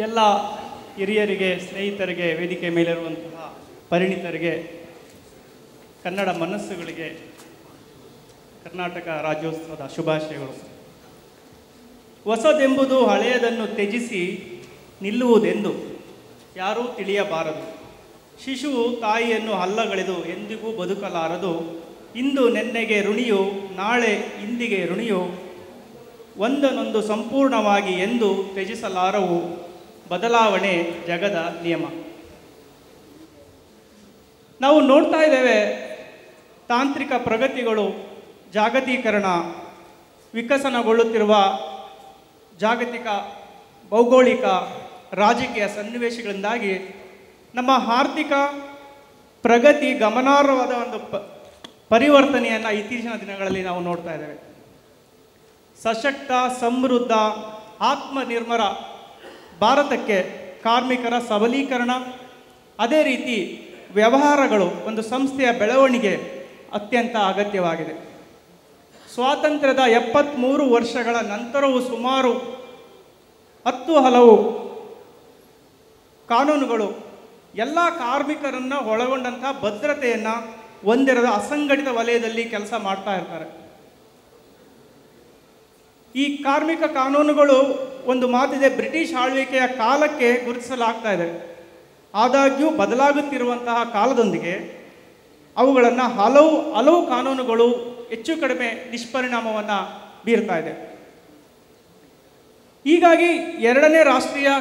ಎಲ್ಲ ಹಿರಿಯರಿಗೆ, ಸ್ನೇಹಿತರಿಗೆ, ವೇದಿಕೆ ಮೇಲಿರುವಂತಹ ಪರಿಣಿತರಿಗೆ, ಕನ್ನಡ ಮನಸ್ಸುಗಳಿಗೆ ಕರ್ನಾಟಕ ರಾಜ್ಯೋತ್ಸವದ ಶುಭಾಶಯಗಳು. ಹೊಸದೆಂಬುದು ಹಳೆಯದನ್ನು ತ್ಯಜಿಸಿ ನಿಲ್ಲುವುದೆಂದು ಯಾರೂ ತಿಳಿಯಬಾರದು. ಶಿಶುವು ತಾಯಿಯನ್ನು ಹಲ್ಲಗಳೆದು ಎಂದಿಗೂ ಬದುಕಲಾರದು. ಇಂದು ನೆನ್ನೆಗೆ ಋಣಿಯು, ನಾಳೆ ಇಂದಿಗೆ ಋಣಿಯು, ಒಂದನ್ನೊಂದು ಸಂಪೂರ್ಣವಾಗಿ ಎಂದು ತ್ಯಜಿಸಲಾರವು. ಬದಲಾವಣೆ ಜಗದ ನಿಯಮ. ನಾವು ನೋಡ್ತಾ ಇದ್ದೇವೆ, ತಾಂತ್ರಿಕ ಪ್ರಗತಿಗಳು, ಜಾಗತೀಕರಣ, ವಿಕಸನಗೊಳ್ಳುತ್ತಿರುವ ಜಾಗತಿಕ ಭೌಗೋಳಿಕ ರಾಜಕೀಯ ಸನ್ನಿವೇಶಗಳಿಂದಾಗಿ ನಮ್ಮ ಆರ್ಥಿಕ ಪ್ರಗತಿ ಗಮನಾರ್ಹವಾದ ಒಂದು ಪರಿವರ್ತನೆಯನ್ನು ಇತ್ತೀಚಿನ ದಿನಗಳಲ್ಲಿ ನಾವು ನೋಡ್ತಾ ಇದ್ದೇವೆ. ಸಶಕ್ತ, ಸಮೃದ್ಧ, ಆತ್ಮನಿರ್ಭರ ಭಾರತಕ್ಕೆ ಕಾರ್ಮಿಕರ ಸಬಲೀಕರಣ, ಅದೇ ರೀತಿ ವ್ಯವಹಾರಗಳು, ಒಂದು ಸಂಸ್ಥೆಯ ಬೆಳವಣಿಗೆ ಅತ್ಯಂತ ಅಗತ್ಯವಾಗಿದೆ. ಸ್ವಾತಂತ್ರ್ಯದ 73 ವರ್ಷಗಳ ನಂತರವೂ ಸುಮಾರು 10 ಹಲವು ಕಾನೂನುಗಳು ಎಲ್ಲ ಕಾರ್ಮಿಕರನ್ನು ಒಳಗೊಂಡಂಥ ಭದ್ರತೆಯನ್ನು ಹೊಂದಿರದ ಅಸಂಘಟಿತ ವಲಯದಲ್ಲಿ ಕೆಲಸ ಮಾಡ್ತಾ ಇರ್ತಾರೆ. ಈ ಕಾರ್ಮಿಕ ಕಾನೂನುಗಳು, ಒಂದು ಮಾತಿದೆ, ಬ್ರಿಟಿಷ್ ಆಳ್ವಿಕೆಯ ಕಾಲಕ್ಕೆ ಗುರುತಿಸಲಾಗ್ತಾ ಇದೆ. ಆದಾಗ್ಯೂ ಬದಲಾಗುತ್ತಿರುವಂತಹ ಕಾಲದೊಂದಿಗೆ ಅವುಗಳನ್ನು ಹಲವು ಕಾನೂನುಗಳು ಹೆಚ್ಚು ಕಡಿಮೆ ನಿಷ್ಪರಿಣಾಮವನ್ನು ಬೀರ್ತಾ ಇದೆ. ಹೀಗಾಗಿ 2ನೇ ರಾಷ್ಟ್ರೀಯ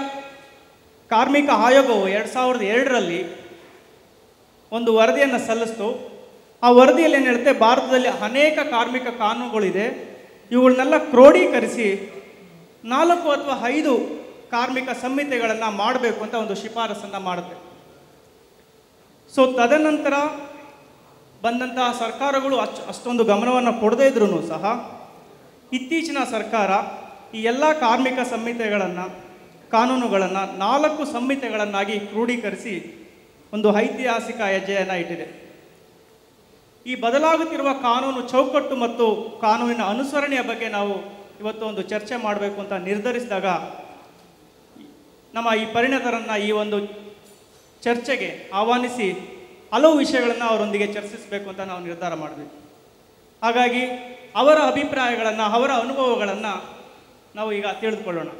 ಕಾರ್ಮಿಕ ಆಯೋಗವು 2002ರಲ್ಲಿ ಒಂದು ವರದಿಯನ್ನು ಸಲ್ಲಿಸಿತು. ಆ ವರದಿಯಲ್ಲಿ ಏನು ಹೇಳುತ್ತೆ, ಭಾರತದಲ್ಲಿ ಅನೇಕ ಕಾರ್ಮಿಕ ಕಾನೂನುಗಳಿದೆ, ಇವುಗಳನ್ನೆಲ್ಲ ಕ್ರೋಢೀಕರಿಸಿ 4 ಅಥವಾ 5 ಕಾರ್ಮಿಕ ಸಂಹಿತೆಗಳನ್ನು ಮಾಡಬೇಕು ಅಂತ ಒಂದು ಶಿಫಾರಸನ್ನು ಮಾಡುತ್ತೆ. ಸೊ ತದನಂತರ ಬಂದಂತಹ ಸರ್ಕಾರಗಳು ಅಷ್ಟೊಂದು ಗಮನವನ್ನು ಕೊಡದೇ ಇದ್ರೂ ಸಹ ಇತ್ತೀಚಿನ ಸರ್ಕಾರ ಈ ಎಲ್ಲ ಕಾರ್ಮಿಕ ಸಂಹಿತೆಗಳನ್ನು, ಕಾನೂನುಗಳನ್ನು 4 ಸಂಹಿತೆಗಳನ್ನಾಗಿ ಕ್ರೋಢೀಕರಿಸಿ ಒಂದು ಐತಿಹಾಸಿಕ ಹೆಜ್ಜೆಯನ್ನು ಇಟ್ಟಿದೆ. ಈ ಬದಲಾಗುತ್ತಿರುವ ಕಾನೂನು ಚೌಕಟ್ಟು ಮತ್ತು ಕಾನೂನಿನ ಅನುಸರಣೆಯ ಬಗ್ಗೆ ನಾವು ಇವತ್ತು ಒಂದು ಚರ್ಚೆ ಮಾಡಬೇಕು ಅಂತ ನಿರ್ಧರಿಸಿದಾಗ, ನಮ್ಮ ಈ ಪರಿಣಿತರನ್ನು ಈ ಒಂದು ಚರ್ಚೆಗೆ ಆಹ್ವಾನಿಸಿ ಹಲವು ವಿಷಯಗಳನ್ನು ಅವರೊಂದಿಗೆ ಚರ್ಚಿಸಬೇಕು ಅಂತ ನಾವು ನಿರ್ಧಾರ ಮಾಡಿದ್ವಿ. ಹಾಗಾಗಿ ಅವರ ಅಭಿಪ್ರಾಯಗಳನ್ನು, ಅವರ ಅನುಭವಗಳನ್ನು ನಾವು ಈಗ ತಿಳಿದುಕೊಳ್ಳೋಣ.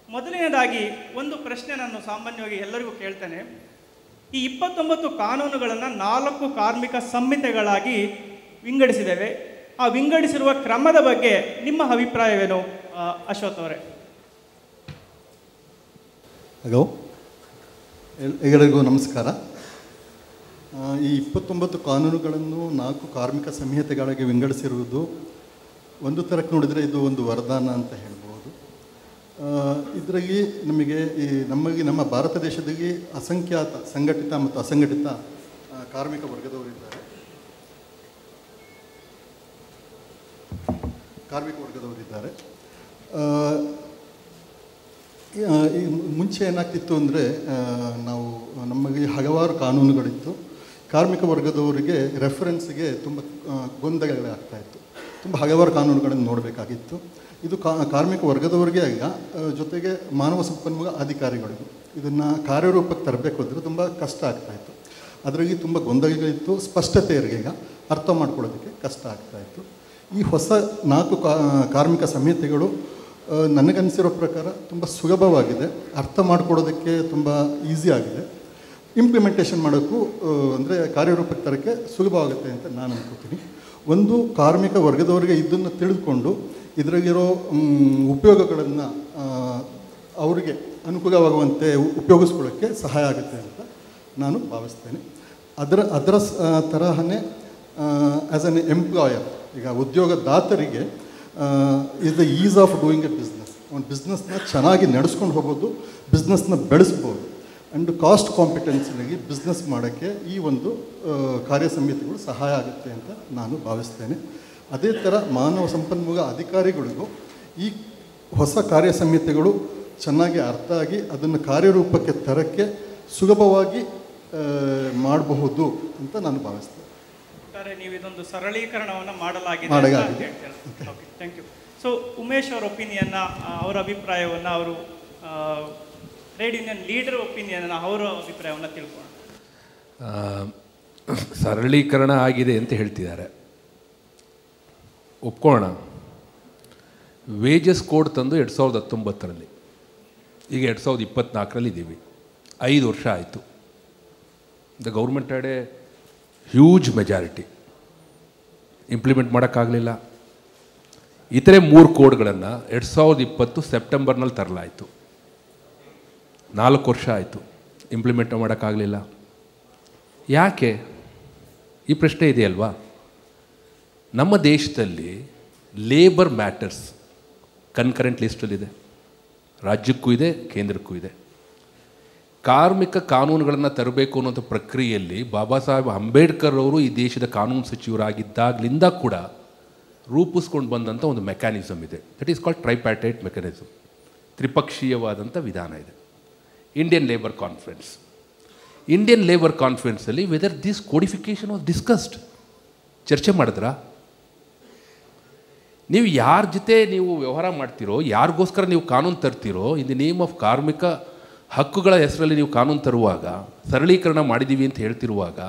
ಮೊದಲನೇದಾಗಿ ಒಂದು ಪ್ರಶ್ನೆ ನಾನು ಸಾಮಾನ್ಯವಾಗಿ ಎಲ್ಲರಿಗೂ ಕೇಳ್ತೇನೆ. ಈ 29 ಕಾನೂನುಗಳನ್ನು 4 ಕಾರ್ಮಿಕ ಸಂಹಿತೆಗಳಾಗಿ ವಿಂಗಡಿಸಿದ್ದೇವೆ. ಆ ವಿಂಗಡಿಸಿರುವ ಕ್ರಮದ ಬಗ್ಗೆ ನಿಮ್ಮ ಅಭಿಪ್ರಾಯವೇನು, ಅಶ್ವಥ್ ಅವರೇ? ಹಲೋ, ಎಲ್ಲರಿಗೂ ನಮಸ್ಕಾರ. ಈ 29 ಕಾನೂನುಗಳನ್ನು 4 ಕಾರ್ಮಿಕ ಸಂಹಿತೆಗಳಾಗಿ ವಿಂಗಡಿಸಿರುವುದು ಒಂದು ಥರಕ್ಕೆ ನೋಡಿದರೆ ಇದು ಒಂದು ವರದಾನ ಅಂತ ಹೇಳ್ಬೋದು. ಇದರಲ್ಲಿ ನಮ್ಮ ಭಾರತ ದೇಶದಲ್ಲಿ ಅಸಂಖ್ಯಾತ ಸಂಘಟಿತ ಮತ್ತು ಅಸಂಘಟಿತ ಕಾರ್ಮಿಕ ವರ್ಗದವರಿದ್ದಾರೆ. ಈ ಮುಂಚೆ ಏನಾಗ್ತಿತ್ತು ಅಂದರೆ, ನಮಗೆ ಹಲವಾರು ಕಾನೂನುಗಳಿತ್ತು. ಕಾರ್ಮಿಕ ವರ್ಗದವರಿಗೆ ರೆಫರೆನ್ಸ್ಗೆ ತುಂಬ ಗೊಂದಲಗಳಾಗ್ತಾಯಿತ್ತು. ತುಂಬ ಹಲವಾರು ಕಾನೂನುಗಳನ್ನು ನೋಡಬೇಕಾಗಿತ್ತು. ಇದು ಕಾರ್ಮಿಕ ವರ್ಗದವರಿಗೆ ಅಲ್ಲ, ಜೊತೆಗೆ ಮಾನವ ಸಂಪನ್ಮೂಲ ಅಧಿಕಾರಿಗಳಿಗೂ ಇದನ್ನು ಕಾರ್ಯರೂಪಕ್ಕೆ ತರಬೇಕು ಅಂದರೆ ತುಂಬ ಕಷ್ಟ ಆಗ್ತಾಯಿತ್ತು. ಅದರಲ್ಲಿ ತುಂಬ ಗೊಂದಲಗಳಿತ್ತು, ಸ್ಪಷ್ಟತೆ ಇರಲಿಲ್ಲ, ಅರ್ಥ ಮಾಡ್ಕೊಳ್ಳೋದಕ್ಕೆ ಕಷ್ಟ ಆಗ್ತಾಯಿತ್ತು. ಈ ಹೊಸ 4 ಕಾರ್ಮಿಕ ಸಂಹಿತೆಗಳು ನನಗನ್ನಿಸಿರೋ ಪ್ರಕಾರ ತುಂಬ ಸುಲಭವಾಗಿದೆ, ಅರ್ಥ ಮಾಡ್ಕೊಳ್ಳೋದಕ್ಕೆ ತುಂಬ ಈಸಿ ಆಗಿದೆ, ಇಂಪ್ಲಿಮೆಂಟೇಷನ್ ಮಾಡೋಕ್ಕೂ ಅಂದರೆ ಕಾರ್ಯರೂಪಕ್ಕೆ ತರೋಕ್ಕೆ ಸುಲಭವಾಗುತ್ತೆ ಅಂತ ನಾನು ಅನ್ಕೋತೀನಿ. ಒಂದು, ಕಾರ್ಮಿಕ ವರ್ಗದವರಿಗೆ ಇದನ್ನು ತಿಳಿದುಕೊಂಡು ಇದರಲ್ಲಿರೋ ಉಪಯೋಗಗಳನ್ನು ಅವರಿಗೆ ಅನುಕೂಲವಾಗುವಂತೆ ಉಪಯೋಗಿಸ್ಕೊಳ್ಳೋಕ್ಕೆ ಸಹಾಯ ಆಗುತ್ತೆ ಅಂತ ನಾನು ಭಾವಿಸ್ತೇನೆ. ಅದರ ತರಹನೇ ಆ್ಯಸ್ ಎನ್ ಎಂಪ್ಲಾಯರ್, ಈಗ ಉದ್ಯೋಗದಾತರಿಗೆ is the ease of doing a business. ಒಂದು ಬಿಸ್ನೆಸ್ನ ಚೆನ್ನಾಗಿ ನಡೆಸ್ಕೊಂಡು ಹೋಗ್ಬೋದು, ಬಿಸ್ನೆಸ್ನ ಬೆಳೆಸ್ಬೋದು. ಆ್ಯಂಡ್ ಕಾಸ್ಟ್ ಕಾಂಪಿಟೆನ್ಸಿನಾಗಿ ಬಿಸ್ನೆಸ್ ಮಾಡೋಕ್ಕೆ ಈ ಒಂದು ಕಾರ್ಯ ಸಂಹಿತೆಗಳು ಸಹಾಯ ಆಗುತ್ತೆ ಅಂತ ನಾನು ಭಾವಿಸ್ತೇನೆ. ಅದೇ ಥರ ಮಾನವ ಸಂಪನ್ಮೂಲ ಅಧಿಕಾರಿಗಳಿಗೂ ಈ ಹೊಸ ಕಾರ್ಯ ಸಂಹಿತೆಗಳು ಚೆನ್ನಾಗಿ ಅರ್ಥ ಆಗಿ ಅದನ್ನು ಕಾರ್ಯರೂಪಕ್ಕೆ ತರೋಕ್ಕೆ ಸುಲಭವಾಗಿ ಮಾಡಬಹುದು ಅಂತ ನಾನು ಭಾವಿಸ್ತೇನೆ. ನೀವು ಇದೊಂದು ಸರಳೀಕರಣವನ್ನು ಮಾಡಲಾಗಿದೆ. Thank you. ಸೊ ಉಮೇಶ್ ಅವರ ಒಪಿನಿಯನ್ನ, ಅವರ ಅಭಿಪ್ರಾಯವನ್ನು ಅವರು ಟ್ರೇಡ್ ಯೂನಿಯನ್ ಲೀಡರ್ ಒಪಿನಿಯನ್, ಅವರ ಅಭಿಪ್ರಾಯವನ್ನು ತಿಳ್ಕೊಳ್ಳೋಣ. ಸರಳೀಕರಣ ಆಗಿದೆ ಅಂತ ಹೇಳ್ತಿದ್ದಾರೆ, ಒಪ್ಕೊಳ್ಳೋಣ. ವೇಜಸ್ ಕೋಡ್ ತಂದು 2019ರಲ್ಲಿ, ಈಗ 2024ರಲ್ಲಿ ಇದ್ದೀವಿ, 5 ವರ್ಷ ಆಯಿತು. The government had a huge majority, implement ಮಾಡೋಕ್ಕಾಗಲಿಲ್ಲ. ಇತರೆ 3 ಕೋಡ್ಗಳನ್ನು 2020 ಸೆಪ್ಟೆಂಬರ್ನಲ್ಲಿ ತರಲಾಯಿತು. 4 ವರ್ಷ ಆಯಿತು, ಇಂಪ್ಲಿಮೆಂಟ್ ಮಾಡೋಕ್ಕಾಗಲಿಲ್ಲ. ಯಾಕೆ? ಈ ಪ್ರಶ್ನೆ ಇದೆಯಲ್ವಾ. ನಮ್ಮ ದೇಶದಲ್ಲಿ ಲೇಬರ್ ಮ್ಯಾಟರ್ಸ್ ಕನ್ಕರೆಂಟ್ ಲಿಸ್ಟಲ್ಲಿದೆ, ರಾಜ್ಯಕ್ಕೂ ಇದೆ, ಕೇಂದ್ರಕ್ಕೂ ಇದೆ. ಕಾರ್ಮಿಕ ಕಾನೂನುಗಳನ್ನು ತರಬೇಕು ಅನ್ನೋಂಥ ಪ್ರಕ್ರಿಯೆಯಲ್ಲಿ ಬಾಬಾ ಸಾಹೇಬ್ ಅಂಬೇಡ್ಕರ್ ಅವರು ಈ ದೇಶದ ಕಾನೂನು ಸಚಿವರಾಗಿದ್ದಾಗಲಿಂದ ಕೂಡ ರೂಪಿಸ್ಕೊಂಡು ಬಂದಂಥ ಒಂದು ಮೆಕ್ಯಾನಿಸಮ್ ಇದೆ. That is called tripartite mechanism. ತ್ರಿಪಕ್ಷೀಯವಾದಂಥ ವಿಧಾನ ಇದೆ. Indian labour conference, Indian labour ಕಾನ್ಫರೆನ್ಸಲ್ಲಿ whether this codification was discussed, ಚರ್ಚೆ ಮಾಡಿದ್ರಾ? ನೀವು ಯಾರ ಜೊತೆ ನೀವು ವ್ಯವಹಾರ ಮಾಡ್ತೀರೋ, ಯಾರಿಗೋಸ್ಕರ ನೀವು ಕಾನೂನು ತರ್ತೀರೋ, ಇನ್ ದಿ ನೇಮ್ ಆಫ್ ಕಾರ್ಮಿಕ ಹಕ್ಕುಗಳ ಹೆಸರಲ್ಲಿ ನೀವು ಕಾನೂನು ತರುವಾಗ, ಸರಳೀಕರಣ ಮಾಡಿದ್ದೀವಿ ಅಂತ ಹೇಳ್ತಿರುವಾಗ,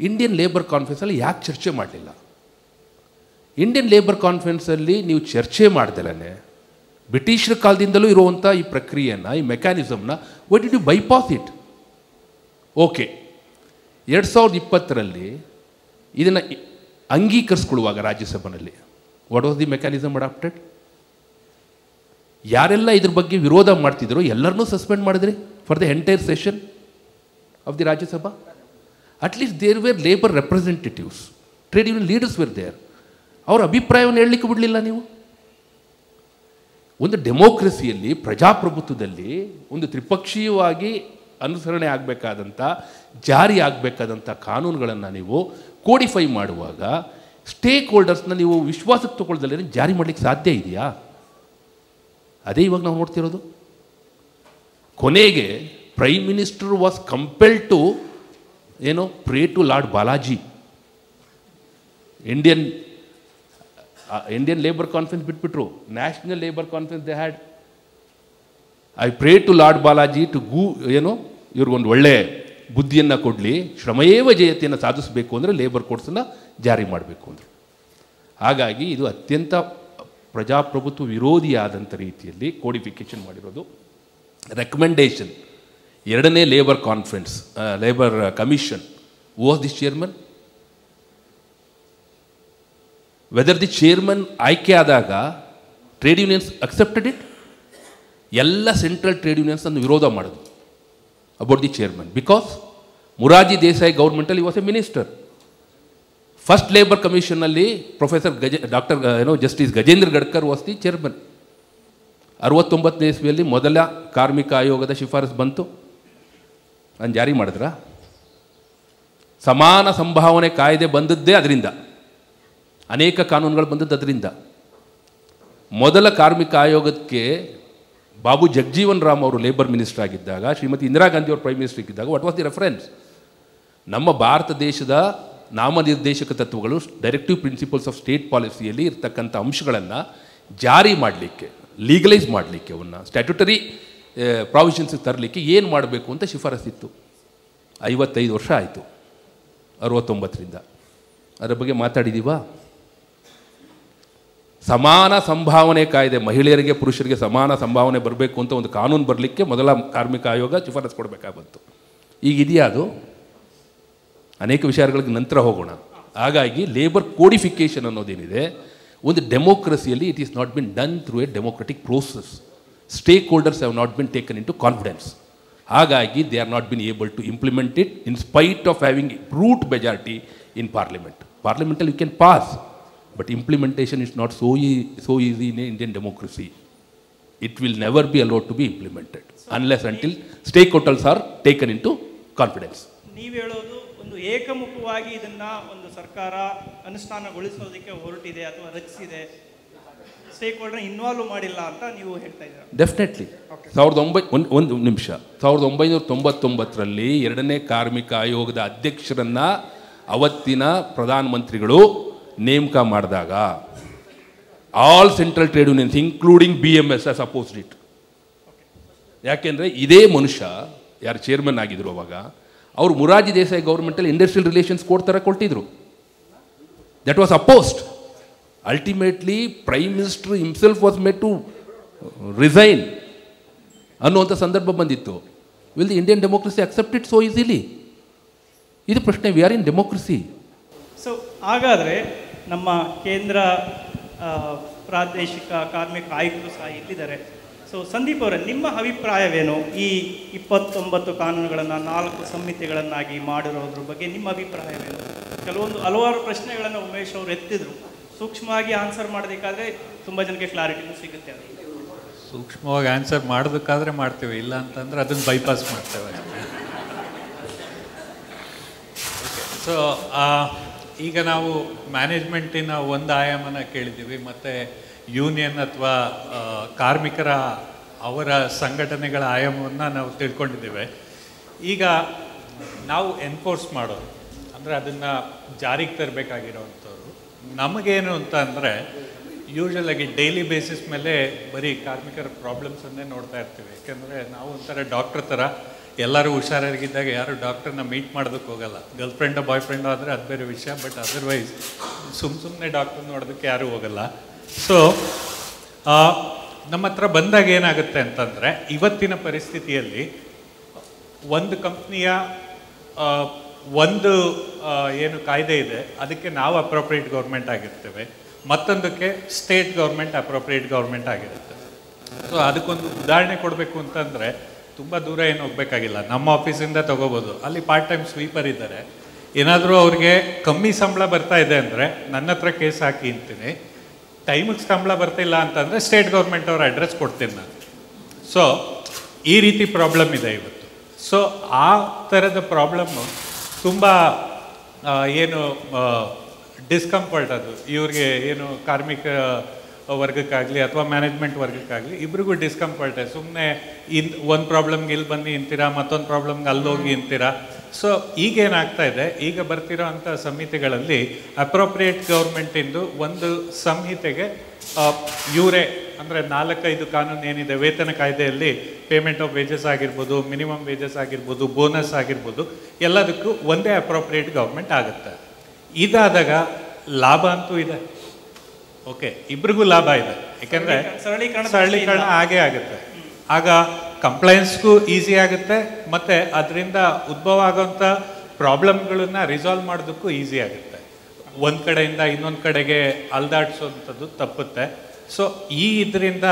ಇಂಡಿಯನ್ ಲೇಬರ್ ಕಾನ್ಫರೆನ್ಸಲ್ಲಿ ಯಾಕೆ ಚರ್ಚೆ ಮಾಡಲಿಲ್ಲ? ಇಂಡಿಯನ್ ಲೇಬರ್ ಕಾನ್ಫರೆನ್ಸಲ್ಲಿ ನೀವು ಚರ್ಚೆ ಮಾಡ್ದಲೇ ಬ್ರಿಟಿಷರ ಕಾಲದಿಂದಲೂ ಇರುವಂಥ ಈ ಪ್ರಕ್ರಿಯೆಯನ್ನು, ಈ ಮೆಕ್ಯಾನಿಸಮ್ನ, what did you bypass it? Okay, 2020ರಲ್ಲಿ ಇದನ್ನು ಅಂಗೀಕರಿಸ್ಕೊಳ್ಳುವಾಗ ರಾಜ್ಯಸಭೆಯಲ್ಲಿ what was the mechanism adopted? ಯಾರೆಲ್ಲ ಇದ್ರ ಬಗ್ಗೆ ವಿರೋಧ ಮಾಡ್ತಿದ್ರು ಎಲ್ಲರನ್ನೂ ಸಸ್ಪೆಂಡ್ ಮಾಡಿದ್ರಿ for the entire session of the Rajya Sabha. At least there were labour representatives, trade union leaders were there. ಅವ್ರ ಅಭಿಪ್ರಾಯವನ್ನು ಹೇಳಲಿಕ್ಕೆ ಬಿಡಲಿಲ್ಲ ನೀವು. ಒಂದು ಡೆಮೋಕ್ರಸಿಯಲ್ಲಿ, ಪ್ರಜಾಪ್ರಭುತ್ವದಲ್ಲಿ ಒಂದು ತ್ರಿಪಕ್ಷೀಯವಾಗಿ ಅನುಸರಣೆ ಆಗಬೇಕಾದಂಥ, ಜಾರಿ ಆಗಬೇಕಾದಂಥ ಕಾನೂನುಗಳನ್ನು ನೀವು ಕೋಡಿಫೈ ಮಾಡುವಾಗ ಸ್ಟೇಕ್ ಹೋಲ್ಡರ್ಸ್ನ ನೀವು ವಿಶ್ವಾಸಕ್ಕೆ ತಗೊಳ್ದಲ್ಲೇ ಜಾರಿ ಮಾಡಲಿಕ್ಕೆ ಸಾಧ್ಯ ಇದೆಯಾ? ಅದೇ ಇವಾಗ ನಾವು ನೋಡ್ತಿರೋದು. ಕೊನೆಗೆ prime minister was compelled to pray to Lord Balaji. Indian labour conference ಬಿಟ್ಬಿಟ್ರು, national labour conference they had. I pray to Lord Balaji to ಇವ್ರಿಗೊಂದು ಒಳ್ಳೆ ಬುದ್ಧಿಯನ್ನು ಕೊಡಲಿ, ಶ್ರಮಯೇವ ಜಯತೆಯನ್ನು ಸಾಧಿಸಬೇಕು ಅಂದರೆ ಲೇಬರ್ ಕೋಡ್ಸನ್ನು ಜಾರಿ ಮಾಡಬೇಕು ಅಂದರು. ಹಾಗಾಗಿ ಇದು ಅತ್ಯಂತ ಪ್ರಜಾಪ್ರಭುತ್ವ ವಿರೋಧಿಯಾದಂಥ ರೀತಿಯಲ್ಲಿ ಕೋಡಿಫಿಕೇಷನ್ ಮಾಡಿರೋದು. ರೆಕಮೆಂಡೇಷನ್, 2ನೇ labour conference, labour commission, was the chairman. Whether the chairman ಆಯ್ಕೆ ಆದಾಗ ಟ್ರೇಡ್ ಯೂನಿಯನ್ಸ್ ಅಕ್ಸೆಪ್ಟೆಡ್ ಇಟ್. ಎಲ್ಲ ಸೆಂಟ್ರಲ್ ಟ್ರೇಡ್ ಯೂನಿಯನ್ಸ್ ಅನ್ನು ವಿರೋಧ ಮಾಡೋದು about the chairman, because Morarji Desai ಗೌರ್ಮೆಂಟಲ್ಲಿ was a minister. First labour ಕಮಿಷನ್ನಲ್ಲಿ professor doctor justice Gajendra Gadkar was the chairman. 69ನೇ ಇಸ್ವಿಯಲ್ಲಿ ಮೊದಲ ಕಾರ್ಮಿಕ ಆಯೋಗದ ಶಿಫಾರಸು ಬಂತು, ನಾನು ಜಾರಿ ಮಾಡಿದ್ರ. ಸಮಾನ ಸಂಭಾವನೆ ಕಾಯ್ದೆ ಬಂದದ್ದೇ ಅದರಿಂದ, ಅನೇಕ ಕಾನೂನುಗಳು ಬಂದದ್ದು ಅದರಿಂದ. ಮೊದಲ ಕಾರ್ಮಿಕ ಆಯೋಗಕ್ಕೆ ಬಾಬು ಜಗಜೀವನ್ ರಾಮ್ ಅವರು ಲೇಬರ್ ಮಿನಿಸ್ಟರ್ ಆಗಿದ್ದಾಗ, ಶ್ರೀಮತಿ ಇಂದಿರಾ ಗಾಂಧಿ ಅವರು ಪ್ರೈಮ್ ಮಿನಿಸ್ಟರ್ ಇದ್ದಾಗ, ವಾಟ್ ವಾಸ್ ದಿ ರೆಫರೆನ್ಸ್? ನಮ್ಮ ಭಾರತ ದೇಶದ ನಾಮನಿರ್ದೇಶಕ ತತ್ವಗಳು, ಡೈರೆಕ್ಟಿವ್ ಪ್ರಿನ್ಸಿಪಲ್ಸ್ ಆಫ್ ಸ್ಟೇಟ್ ಪಾಲಿಸಿಯಲ್ಲಿ ಇರ್ತಕ್ಕಂಥ ಅಂಶಗಳನ್ನು ಜಾರಿ ಮಾಡಲಿಕ್ಕೆ, ಲೀಗಲೈಸ್ ಮಾಡಲಿಕ್ಕೆ, ಅವನ್ನ ಸ್ಟ್ಯಾಟ್ಯುಟರಿ ಪ್ರಾವಿಷನ್ಸ್ಗೆ ತರಲಿಕ್ಕೆ ಏನು ಮಾಡಬೇಕು ಅಂತ ಶಿಫಾರಸ್ಸಿತ್ತು. 55 ವರ್ಷ ಆಯಿತು 69ರಿಂದ. ಅದರ ಬಗ್ಗೆ ಮಾತಾಡಿದ್ದೀವಾ? ಸಮಾನ ಸಂಭಾವನೆ ಕಾಯ್ದೆ, ಮಹಿಳೆಯರಿಗೆ ಪುರುಷರಿಗೆ ಸಮಾನ ಸಂಭಾವನೆ ಬರಬೇಕು ಅಂತ ಒಂದು ಕಾನೂನು ಬರಲಿಕ್ಕೆ ಮೊದಲ ಕಾರ್ಮಿಕ ಆಯೋಗ ಶಿಫಾರಸು ಕೊಡಬೇಕಾಗತ್ತು. ಈಗಿದೆಯಾ ಅದು? ಅನೇಕ ವಿಚಾರಗಳಿಗೆ ನಂತರ ಹೋಗೋಣ. ಹಾಗಾಗಿ ಲೇಬರ್ ಕೋಡಿಫಿಕೇಷನ್ ಅನ್ನೋದೇನಿದೆ, ಒಂದು ಡೆಮೋಕ್ರಸಿಯಲ್ಲಿ it is not been done through a democratic process. Stakeholders have not been taken into confidence. ಹಾಗಾಗಿ they are not been able to implement it in spite of having brute majority in parliament. ಪಾರ್ಲಿಮೆಂಟಲ್ಲಿ you can pass, but implementation is not so easy in Indian democracy. It will never be allowed to be implemented unless until stakeholders are taken into confidence. ನೀವು ಹೇಳೋದು ಒಂದು ಏಕಮುಖವಾಗಿ ಇದನ್ನ ಒಂದು ಸರ್ಕಾರ ಅನುಷ್ಠಾನಗೊಳಿಸೋದಕ್ಕೆ ಹೊರಟಿದೆ ಅಥವಾ ರಚಿಸಿದೆ, ಸ್ಟೇಕ್ ಹೋಲ್ಡರ್ ಇನ್ವಾಲ್ವ್ ಮಾಡಿಲ್ಲ ಅಂತ ನೀವು ಹೇಳ್ತಾ ಇದ್ದೀರಾ? ಡೆಫಿನೆಟ್ಲಿ. 1999ರಲ್ಲಿ 2ನೇ ಕಾರ್ಮಿಕ ಆಯೋಗದ ಅಧ್ಯಕ್ಷರನ್ನ ಅವತ್ತಿನ ಪ್ರಧಾನಮಂತ್ರಿಗಳು ನೇಮಕ ಮಾಡಿದಾಗ all central trade unions including BMS opposed it. ಯಾಕೆಂದರೆ ಇದೇ ಮನುಷ್ಯ ಯಾರು ಚೇರ್ಮನ್ ಆಗಿದ್ರು ಅವಾಗ, ಅವರು ಮೊರಾರ್ಜಿ ದೇಸಾಯಿ ಗೌರ್ಮೆಂಟಲ್ಲಿ ಇಂಡಸ್ಟ್ರಿಯಲ್ ರಿಲೇಷನ್ಸ್ ಕೊಟ್ಟಿದ್ರು. That was opposed. Ultimately prime minister himself was made to resign ಅನ್ನುವಂಥ ಸಂದರ್ಭ ಬಂದಿತ್ತು. Will the Indian democracy accept it so easily? ಇದು ಪ್ರಶ್ನೆ. We are in democracy. So ಹಾಗಾದರೆ ನಮ್ಮ ಕೇಂದ್ರ ಪ್ರಾದೇಶಿಕ ಕಾರ್ಮಿಕ ಆಯುಕ್ತರು ಸಹ ಇಲ್ಲಿದ್ದಾರೆ. ಸೊ ಸಂದೀಪ್ ಅವರೇ, ನಿಮ್ಮ ಅಭಿಪ್ರಾಯವೇನು ಈ 29 ಕಾನೂನುಗಳನ್ನು 4 ಸಂಹಿತೆಗಳನ್ನಾಗಿ ಮಾಡಿರೋದ್ರ ಬಗ್ಗೆ ನಿಮ್ಮ ಅಭಿಪ್ರಾಯವೇನು? ಹಲವಾರು ಪ್ರಶ್ನೆಗಳನ್ನು ಉಮೇಶ್ ಅವರು ಎತ್ತಿದ್ರು. ಸೂಕ್ಷ್ಮವಾಗಿ ಆನ್ಸರ್ ಮಾಡೋದಕ್ಕಾದ್ರೆ ತುಂಬ ಜನಕ್ಕೆ ಕ್ಲಾರಿಟಿನೂ ಸಿಗುತ್ತೆ. ಅದು ಸೂಕ್ಷ್ಮವಾಗಿ ಆನ್ಸರ್ ಮಾಡೋದಕ್ಕಾದ್ರೆ ಮಾಡ್ತೇವೆ, ಇಲ್ಲ ಅಂತಂದ್ರೆ ಅದನ್ನು ಬೈಪಾಸ್ ಮಾಡ್ತೇವೆ. ಸೊ ಈಗ ನಾವು ಮ್ಯಾನೇಜ್ಮೆಂಟಿನ ಒಂದು ಆಯಾಮನ ಕೇಳಿದ್ದೀವಿ, ಮತ್ತು ಯೂನಿಯನ್ ಅಥವಾ ಕಾರ್ಮಿಕರ ಅವರ ಸಂಘಟನೆಗಳ ಆಯಾಮವನ್ನು ನಾವು ತಿಳ್ಕೊಂಡಿದ್ದೇವೆ. ಈಗ ನಾವು ಎನ್ಫೋರ್ಸ್ ಮಾಡೋದು ಅಂದರೆ ಅದನ್ನು ಜಾರಿಗೆ ತರಬೇಕಾಗಿರೋವಂಥವ್ರು ನಮಗೇನು ಅಂತ ಅಂದರೆ, ಯೂಶ್ವಲಾಗಿ ಡೈಲಿ ಬೇಸಿಸ್ ಮೇಲೆ ಬರೀ ಕಾರ್ಮಿಕರ ಪ್ರಾಬ್ಲಮ್ಸನ್ನೇ ನೋಡ್ತಾ ಇರ್ತೀವಿ. ಯಾಕೆಂದರೆ ನಾವು ಒಂಥರ ಡಾಕ್ಟ್ರ್ ಥರ ಎಲ್ಲರೂ ಹುಷಾರಾಗಿದ್ದಾಗ ಯಾರು ಡಾಕ್ಟ್ರನ್ನ ಮೀಟ್ ಮಾಡೋದಕ್ಕೆ ಹೋಗಲ್ಲ. ಗರ್ಲ್ ಫ್ರೆಂಡೋ ಬಾಯ್ ಫ್ರೆಂಡೋ ಆದರೆ ಅದು ಬೇರೆ ವಿಷಯ, ಬಟ್ ಅದರ್ವೈಸ್ ಸುಮ್ಮನೆ ಡಾಕ್ಟ್ರ್ ನೋಡೋದಕ್ಕೆ ಯಾರೂ ಹೋಗಲ್ಲ. ಸೊ ನಮ್ಮ ಹತ್ರ ಬಂದಾಗ ಏನಾಗುತ್ತೆ ಅಂತಂದರೆ, ಇವತ್ತಿನ ಪರಿಸ್ಥಿತಿಯಲ್ಲಿ ಒಂದು ಕಂಪ್ನಿಯ ಒಂದು ಏನು ಕಾಯ್ದೆ ಇದೆ ಅದಕ್ಕೆ ನಾವು ಅಪ್ರೋಪ್ರಿಯೇಟ್ ಗೌರ್ಮೆಂಟ್ ಆಗಿರ್ತೇವೆ, ಮತ್ತೊಂದಕ್ಕೆ ಸ್ಟೇಟ್ ಗೌರ್ಮೆಂಟ್ ಅಪ್ರೋಪ್ರಿಯೇಟ್ ಗೌರ್ಮೆಂಟ್ ಆಗಿರುತ್ತೆ. ಸೊ ಅದಕ್ಕೊಂದು ಉದಾಹರಣೆ ಕೊಡಬೇಕು ಅಂತಂದರೆ ತುಂಬ ದೂರ ಏನು ಹೋಗಬೇಕಾಗಿಲ್ಲ. ನಮ್ಮ ಆಫೀಸಿಂದ ತೊಗೋಬೋದು. ಅಲ್ಲಿ ಪಾರ್ಟ್ ಟೈಮ್ ಸ್ವೀಪರ್ ಇದ್ದಾರೆ. ಏನಾದರೂ ಅವ್ರಿಗೆ ಕಮ್ಮಿ ಸಂಬಳ ಬರ್ತಾ ಇದೆ ಅಂದರೆ ನನ್ನ ಹತ್ರ ಕೇಸ್ ಹಾಕಿ ಅಂತೀನಿ. ಟೈಮಿಗೆ ಸಂಬಳ ಬರ್ತಿಲ್ಲ ಅಂತಂದರೆ ಸ್ಟೇಟ್ ಗೌರ್ಮೆಂಟ್ ಅವ್ರ ಅಡ್ರೆಸ್ ಕೊಡ್ತೀನಿ ನಾನು. ಸೊ ಈ ರೀತಿ ಪ್ರಾಬ್ಲಮ್ ಇದೆ ಇವತ್ತು. ಸೊ ಆ ಥರದ ಪ್ರಾಬ್ಲಮ್ಮು ತುಂಬ ಏನು ಡಿಸ್ಕಂಫರ್ಟ್ ಅದು ಇವ್ರಿಗೆ, ಏನು ಕಾರ್ಮಿಕ ವರ್ಗಕ್ಕಾಗಲಿ ಅಥವಾ ಮ್ಯಾನೇಜ್ಮೆಂಟ್ ವರ್ಗಕ್ಕಾಗಲಿ ಇಬ್ರಿಗೂ ಡಿಸ್ಕಂಫರ್ಟೇ. ಸುಮ್ಮನೆ ಒಂದು ಪ್ರಾಬ್ಲಮ್ಗೆ ಇಲ್ಲಿ ಬನ್ನಿ ಅಂತೀರಾ, ಮತ್ತೊಂದು ಪ್ರಾಬ್ಲಮ್ಗೆ ಅಲ್ಲೋಗಿ ಅಂತೀರಾ. ಸೊ ಈಗೇನಾಗ್ತಾ ಇದೆ, ಈಗ ಬರ್ತಿರೋ ಅಂಥ ಸಂಹಿತೆಗಳಲ್ಲಿ ಅಪ್ರೋಪ್ರಿಯೇಟ್ ಗೌರ್ಮೆಂಟಿಂದು ಒಂದು ಸಂಹಿತೆಗೆ ಇವರೇ ಅಂದರೆ 4-5 ಕಾನೂನು ಏನಿದೆ ವೇತನ ಕಾಯ್ದೆಯಲ್ಲಿ, ಪೇಮೆಂಟ್ ಆಫ್ ವೇಜಸ್ ಆಗಿರ್ಬೋದು, ಮಿನಿಮಮ್ ವೇಜಸ್ ಆಗಿರ್ಬೋದು, ಬೋನಸ್ ಆಗಿರ್ಬೋದು, ಎಲ್ಲದಕ್ಕೂ ಒಂದೇ ಅಪ್ರೋಪ್ರಿಯೇಟ್ ಗೌರ್ಮೆಂಟ್ ಆಗುತ್ತೆ. ಇದಾದಾಗ ಲಾಭ ಅಂತೂ ಇದೆ. ಓಕೆ, ಇಬ್ರಿಗೂ ಲಾಭ ಇದೆ. ಯಾಕೆಂದರೆ ಸರಳೀಕರಣ ಆಗೇ ಆಗುತ್ತೆ. ಆಗ ಕಂಪ್ಲೈನ್ಸ್ಗೂ ಈಸಿ ಆಗುತ್ತೆ, ಮತ್ತು ಅದರಿಂದ ಉದ್ಭವ ಆಗೋಂಥ ಪ್ರಾಬ್ಲಮ್ಗಳನ್ನ ರಿಸಾಲ್ವ್ ಮಾಡೋದಕ್ಕೂ ಈಸಿ ಆಗುತ್ತೆ. ಒಂದು ಕಡೆಯಿಂದ ಇನ್ನೊಂದು ಕಡೆಗೆ ಅಲ್ದಾಡಿಸೋವಂಥದ್ದು ತಪ್ಪುತ್ತೆ. ಸೊ ಇದರಿಂದ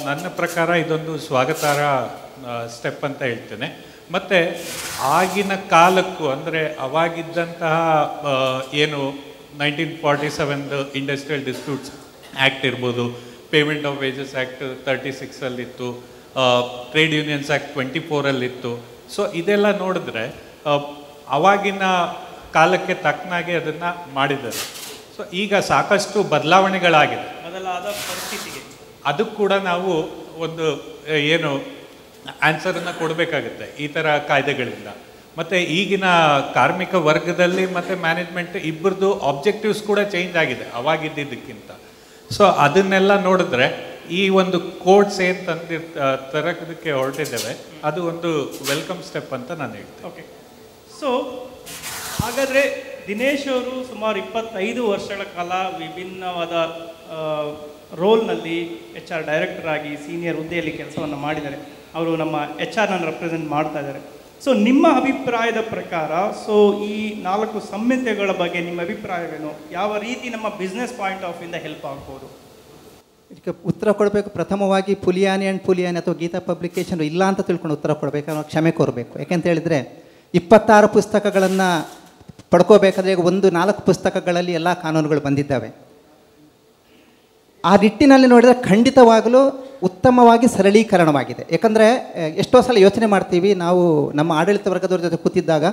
ನನ್ನ ಪ್ರಕಾರ ಇದೊಂದು ಸ್ವಾಗತಾರ್ಹ ಸ್ಟೆಪ್ ಅಂತ ಹೇಳ್ತೇನೆ. ಮತ್ತು ಆಗಿನ ಕಾಲಕ್ಕೂ ಅಂದರೆ ಅವಾಗಿದ್ದಂತಹ ಏನು 1947 ಇಂಡಸ್ಟ್ರಿಯಲ್ ಡಿಸ್ಪ್ಯೂಟ್ಸ್ ಆ್ಯಕ್ಟ್ ಇರ್ಬೋದು, ಪೇಮೆಂಟ್ ಆಫ್ ವೇಜಸ್ ಆ್ಯಕ್ಟ್ 36ಅಲ್ಲಿತ್ತು, ಟ್ರೇಡ್ ಯೂನಿಯನ್ಸ್ ಆ್ಯಕ್ಟ್ 24ಅಲ್ಲಿತ್ತು. ಸೊ ಇದೆಲ್ಲ ನೋಡಿದ್ರೆ ಅವಾಗಿನ ಕಾಲಕ್ಕೆ ತಕ್ಕನಾಗೆ ಅದನ್ನು ಮಾಡಿದ್ದಾರೆ. ಸೊ ಈಗ ಸಾಕಷ್ಟು ಬದಲಾವಣೆಗಳಾಗಿದೆ. ಬದಲಾದ ಪರಿಸ್ಥಿತಿಗೆ ಅದಕ್ಕೆ ಕೂಡ ನಾವು ಒಂದು ಏನು ಆನ್ಸರನ್ನು ಕೊಡಬೇಕಾಗುತ್ತೆ ಈ ಥರ ಕಾಯ್ದೆಗಳಿಂದ. ಮತ್ತು ಈಗಿನ ಕಾರ್ಮಿಕ ವರ್ಗದಲ್ಲಿ ಮತ್ತು ಮ್ಯಾನೇಜ್ಮೆಂಟ್ ಇಬ್ಬರದು ಆಬ್ಜೆಕ್ಟಿವ್ಸ್ ಕೂಡ ಚೇಂಜ್ ಆಗಿದೆ ಅವಾಗಿದ್ದಕ್ಕಿಂತ. ಸೊ ಅದನ್ನೆಲ್ಲ ನೋಡಿದ್ರೆ ಈ ಒಂದು ಕೋಡ್ಸ್ ಏನು ತರೋದಕ್ಕೆ ಹೊರಟಿದ್ದೇವೆ ಅದು ಒಂದು ವೆಲ್ಕಮ್ ಸ್ಟೆಪ್ ಅಂತ ನಾನು ಹೇಳ್ತೇನೆ. ಓಕೆ, ಸೊ ಹಾಗಾದರೆ ದಿನೇಶ್ ಅವರು ಸುಮಾರು 25 ವರ್ಷಗಳ ಕಾಲ ವಿಭಿನ್ನವಾದ ರೋಲ್ನಲ್ಲಿ HR ಡೈರೆಕ್ಟರ್ ಆಗಿ ಸೀನಿಯರ್ ಹುದ್ದೆಯಲ್ಲಿ ಕೆಲಸವನ್ನು ಮಾಡಿದ್ದಾರೆ. ಅವರು ನಮ್ಮ HR ರೆಪ್ರೆಸೆಂಟ್ ಮಾಡ್ತಾ ಇದ್ದಾರೆ. ಸೊ ನಿಮ್ಮ ಅಭಿಪ್ರಾಯದ ಪ್ರಕಾರ ಸೊ ಈ 4 ಸಂಹಿತೆಗಳ ಬಗ್ಗೆ ನಿಮ್ಮ ಅಭಿಪ್ರಾಯವೇನು? ಯಾವ ರೀತಿ ನಮ್ಮ ಬಿಸ್ನೆಸ್ ಪಾಯಿಂಟ್ ಆಫ್ ಇಂದ ಹೆಲ್ಪ್ ಆಗ್ಬೋದು? ಇದಕ್ಕೆ ಉತ್ತರ ಕೊಡಬೇಕು. ಪ್ರಥಮವಾಗಿ ಪುಲಿಯಾನಿ ಅಥವಾ ಗೀತಾ ಪಬ್ಲಿಕೇಶನ್ ಇಲ್ಲ ಅಂತ ತಿಳ್ಕೊಂಡು ಉತ್ತರ ಕೊಡಬೇಕು, ಅನ್ನೋ ಕ್ಷಮೆ ಕೋರಬೇಕು. ಯಾಕೆಂತ ಹೇಳಿದರೆ 26 ಪುಸ್ತಕಗಳನ್ನು ಪಡ್ಕೋಬೇಕಾದ್ರೆ ಈಗ 4 ಪುಸ್ತಕಗಳಲ್ಲಿ ಎಲ್ಲ ಕಾನೂನುಗಳು ಬಂದಿದ್ದಾವೆ. ಆ ನಿಟ್ಟಿನಲ್ಲಿ ನೋಡಿದರೆ ಖಂಡಿತವಾಗಲೂ ಉತ್ತಮವಾಗಿ ಸರಳೀಕರಣವಾಗಿದೆ. ಯಾಕಂದರೆ ಎಷ್ಟೋ ಸಲ ಯೋಚನೆ ಮಾಡ್ತೀವಿ ನಾವು, ನಮ್ಮ ಆಡಳಿತ ವರ್ಗದವ್ರ ಜೊತೆ ಕೂತಿದ್ದಾಗ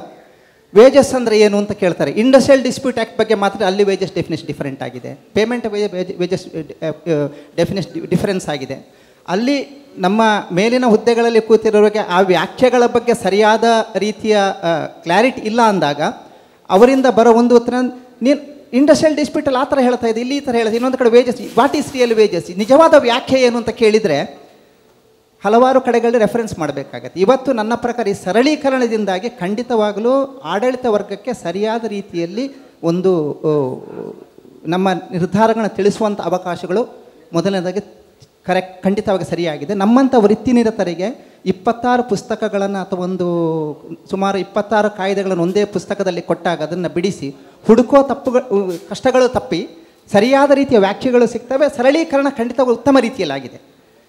ವೇಜಸ್ ಅಂದರೆ ಏನು ಅಂತ ಕೇಳ್ತಾರೆ. ಇಂಡಸ್ಟ್ರಿಯಲ್ ಡಿಸ್ಪ್ಯೂಟ್ ಆ್ಯಕ್ಟ್ ಬಗ್ಗೆ ಮಾತ್ರ ಅಲ್ಲಿ ವೇಜಸ್ ಡೆಫಿನೇಷನ್ ಡಿಫರೆಂಟ್ ಆಗಿದೆ, ಪೇಮೆಂಟ್ ವೇಜಸ್ ಡೆಫಿನೇಷನ್ ಡಿಫರೆನ್ಸ್ ಆಗಿದೆ. ಅಲ್ಲಿ ನಮ್ಮ ಮೇಲಿನ ಹುದ್ದೆಗಳಲ್ಲಿ ಕೂತಿರೋರಿಗೆ ಆ ವ್ಯಾಖ್ಯೆಗಳ ಬಗ್ಗೆ ಸರಿಯಾದ ರೀತಿಯ ಕ್ಲಾರಿಟಿ ಇಲ್ಲ ಅಂದಾಗ ಅವರಿಂದ ಬರೋ ಒಂದು ಉತ್ತರ, ನೀನು ಇಂಡಸ್ಟ್ರಿಯಲ್ ಡಿಸ್ಪ್ಯೂಟಲ್ಲಿ ಆ ಥರ ಹೇಳ್ತಾ ಇದೆ, ಇಲ್ಲಿ ಈ ಥರ ಹೇಳ್ತಾ, ಇನ್ನೊಂದು ಕಡೆ wages, what is real wages, ನಿಜವಾದ ವ್ಯಾಖ್ಯೆ ಏನು ಅಂತ ಕೇಳಿದರೆ ಹಲವಾರು ಕಡೆಗಳಲ್ಲಿ ರೆಫರೆನ್ಸ್ ಮಾಡಬೇಕಾಗತ್ತೆ. ಇವತ್ತು ನನ್ನ ಪ್ರಕಾರ ಈ ಸರಳೀಕರಣದಿಂದಾಗಿ ಖಂಡಿತವಾಗಲೂ ಆಡಳಿತ ವರ್ಗಕ್ಕೆ ಸರಿಯಾದ ರೀತಿಯಲ್ಲಿ ಒಂದು ನಮ್ಮ ನಿರ್ಧಾರಗಳನ್ನು ತಿಳಿಸುವಂಥ ಅವಕಾಶಗಳು ಮೊದಲನೇದಾಗಿ ಖಂಡಿತವಾಗಿ ಸರಿಯಾಗಿದೆ. ನಮ್ಮಂಥ ವೃತ್ತಿನಿರತರಿಗೆ 26 ಪುಸ್ತಕಗಳನ್ನು ಅಥವಾ ಸುಮಾರು 26 ಕಾಯ್ದೆಗಳನ್ನು ಒಂದೇ ಪುಸ್ತಕದಲ್ಲಿ ಕೊಟ್ಟಾಗ ಅದನ್ನು ಬಿಡಿಸಿ ಹುಡುಕೋ ಕಷ್ಟಗಳು ತಪ್ಪಿ ಸರಿಯಾದ ರೀತಿಯ ವ್ಯಾಖ್ಯೆಗಳು ಸಿಗ್ತವೆ. ಸರಳೀಕರಣ ಖಂಡಿತವಾಗಿ ಉತ್ತಮ ರೀತಿಯಲ್ಲಾಗಿದೆ.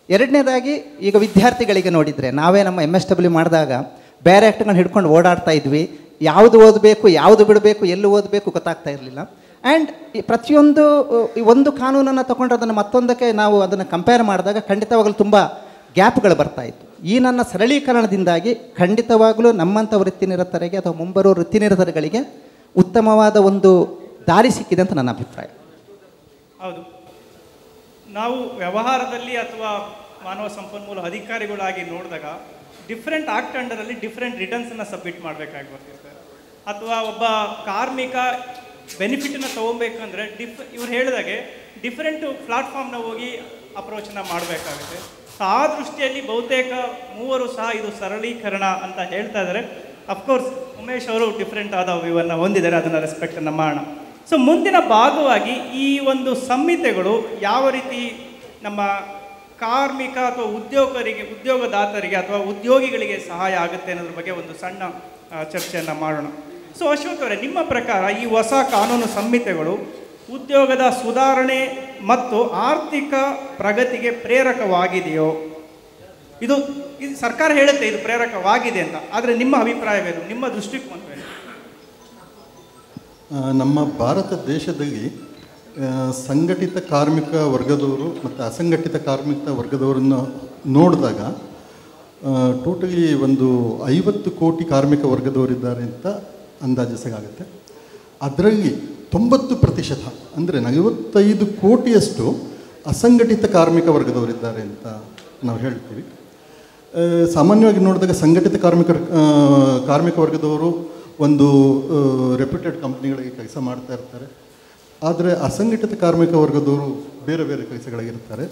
ಎರಡನೇದಾಗಿ ಈಗ ವಿದ್ಯಾರ್ಥಿಗಳಿಗೆ ನೋಡಿದರೆ ನಾವೇ ನಮ್ಮ MSW ಮಾಡಿದಾಗ ಬೇರೆ ಆ್ಯಕ್ಟ್ಗಳನ್ನ ಹಿಡ್ಕೊಂಡು ಓಡಾಡ್ತಾ ಇದ್ವಿ. ಯಾವುದು ಓದಬೇಕು, ಯಾವುದು ಬಿಡಬೇಕು, ಎಲ್ಲಿ ಓದಬೇಕು ಗೊತ್ತಾಗ್ತಾ ಇರಲಿಲ್ಲ. ಆ್ಯಂಡ್ ಪ್ರತಿಯೊಂದು ಒಂದು ಕಾನೂನನ್ನು ತೊಗೊಂಡ್ರೆ ಅದನ್ನು ಮತ್ತೊಂದಕ್ಕೆ ನಾವು ಅದನ್ನು ಕಂಪೇರ್ ಮಾಡಿದಾಗ ಖಂಡಿತವಾಗಲೂ ತುಂಬ ಗ್ಯಾಪ್ಗಳು ಬರ್ತಾಯಿತ್ತು. ಈ ನನ್ನ ಸರಳೀಕರಣದಿಂದಾಗಿ ಖಂಡಿತವಾಗಲೂ ನಮ್ಮಂಥ ವೃತ್ತಿನಿರತರಿಗೆ ಅಥವಾ ಮುಂಬರುವ ವೃತ್ತಿನಿರತರುಗಳಿಗೆ ಉತ್ತಮವಾದ ಒಂದು ದಾರಿ ಸಿಕ್ಕಿದೆ ಅಂತ ನನ್ನ ಅಭಿಪ್ರಾಯ. ಹೌದು, ನಾವು ವ್ಯವಹಾರದಲ್ಲಿ ಅಥವಾ ಮಾನವ ಸಂಪನ್ಮೂಲ ಅಧಿಕಾರಿಗಳಾಗಿ ನೋಡಿದಾಗ ಡಿಫ್ರೆಂಟ್ ಆಕ್ಟ್ ಅಂಡರಲ್ಲಿ ಡಿಫ್ರೆಂಟ್ ರಿಟರ್ನ್ಸನ್ನು ಸಬ್ಮಿಟ್ ಮಾಡಬೇಕಾಗಿ ಬರ್ತಿರ್ತಾರೆ. ಅಥವಾ ಒಬ್ಬ ಕಾರ್ಮಿಕ ಬೆನಿಫಿಟನ್ನು ತೊಗೊಬೇಕಂದ್ರೆ ಇವ್ರು ಹೇಳಿದಾಗೆ ಡಿಫ್ರೆಂಟು ಪ್ಲಾಟ್ಫಾರ್ಮ್ನ ಹೋಗಿ ಅಪ್ರೋಚನ್ನು ಮಾಡಬೇಕಾಗುತ್ತೆ. ಸೊ ಆ ದೃಷ್ಟಿಯಲ್ಲಿ ಬಹುತೇಕ ಮೂವರು ಸಹ ಇದು ಸರಳೀಕರಣ ಅಂತ ಹೇಳ್ತಾ ಇದ್ದಾರೆ. ಅಫ್ಕೋರ್ಸ್ ಉಮೇಶ್ ಅವರು ಡಿಫ್ರೆಂಟ್ ಆದ ವ್ಯೂವನ್ನು ಹೊಂದಿದ್ದಾರೆ, ಅದನ್ನು ರೆಸ್ಪೆಕ್ಟನ್ನು ಮಾಡೋಣ. ಸೊ ಮುಂದಿನ ಭಾಗವಾಗಿ ಈ ಒಂದು ಸಂಹಿತೆಗಳು ಯಾವ ರೀತಿ ನಮ್ಮ ಕಾರ್ಮಿಕ ಅಥವಾ ಉದ್ಯೋಗದಾತರಿಗೆ ಅಥವಾ ಉದ್ಯೋಗಿಗಳಿಗೆ ಸಹಾಯ ಆಗುತ್ತೆ ಅನ್ನೋದ್ರ ಬಗ್ಗೆ ಒಂದು ಸಣ್ಣ ಚರ್ಚೆಯನ್ನು ಮಾಡೋಣ. ಸೊ ಅಶೋಕ್ ಅವರೇ, ನಿಮ್ಮ ಪ್ರಕಾರ ಈ ಹೊಸ ಕಾನೂನು ಸಂಹಿತೆಗಳು ಉದ್ಯೋಗದ ಸುಧಾರಣೆ ಮತ್ತು ಆರ್ಥಿಕ ಪ್ರಗತಿಗೆ ಪ್ರೇರಕವಾಗಿದೆಯೋ? ಇದು ಸರ್ಕಾರ ಹೇಳುತ್ತೆ ಇದು ಪ್ರೇರಕವಾಗಿದೆ ಅಂತ, ಆದರೆ ನಿಮ್ಮ ಅಭಿಪ್ರಾಯವೇನು, ನಿಮ್ಮ ದೃಷ್ಟಿಕೋನವೇನು? ನಮ್ಮ ಭಾರತ ದೇಶದಲ್ಲಿ ಸಂಘಟಿತ ಕಾರ್ಮಿಕ ವರ್ಗದವರು ಮತ್ತು ಅಸಂಘಟಿತ ಕಾರ್ಮಿಕ ವರ್ಗದವರನ್ನು ನೋಡಿದಾಗ ಟೋಟಲಿ ಒಂದು 50 ಕೋಟಿ ಕಾರ್ಮಿಕ ವರ್ಗದವರಿದ್ದಾರೆ ಅಂತ ಅಂದಾಜಿಸಲಾಗುತ್ತೆ. ಅದರಲ್ಲಿ 90% ಅಂದರೆ 45 ಕೋಟಿಯಷ್ಟು ಅಸಂಘಟಿತ ಕಾರ್ಮಿಕ ವರ್ಗದವರಿದ್ದಾರೆ ಅಂತ ನಾವು ಹೇಳ್ತೀವಿ. ಸಾಮಾನ್ಯವಾಗಿ ನೋಡಿದಾಗ ಸಂಘಟಿತ ಕಾರ್ಮಿಕ ವರ್ಗದವರು ಒಂದು ರೆಪ್ಯೂಟೆಡ್ ಕಂಪ್ನಿಗಳಿಗೆ ಕೆಲಸ ಮಾಡ್ತಾ ಇರ್ತಾರೆ. ಆದರೆ ಅಸಂಘಟಿತ ಕಾರ್ಮಿಕ ವರ್ಗದವರು ಬೇರೆ ಬೇರೆ ಕೆಲಸಗಳಿಗಿರ್ತಾರೆ.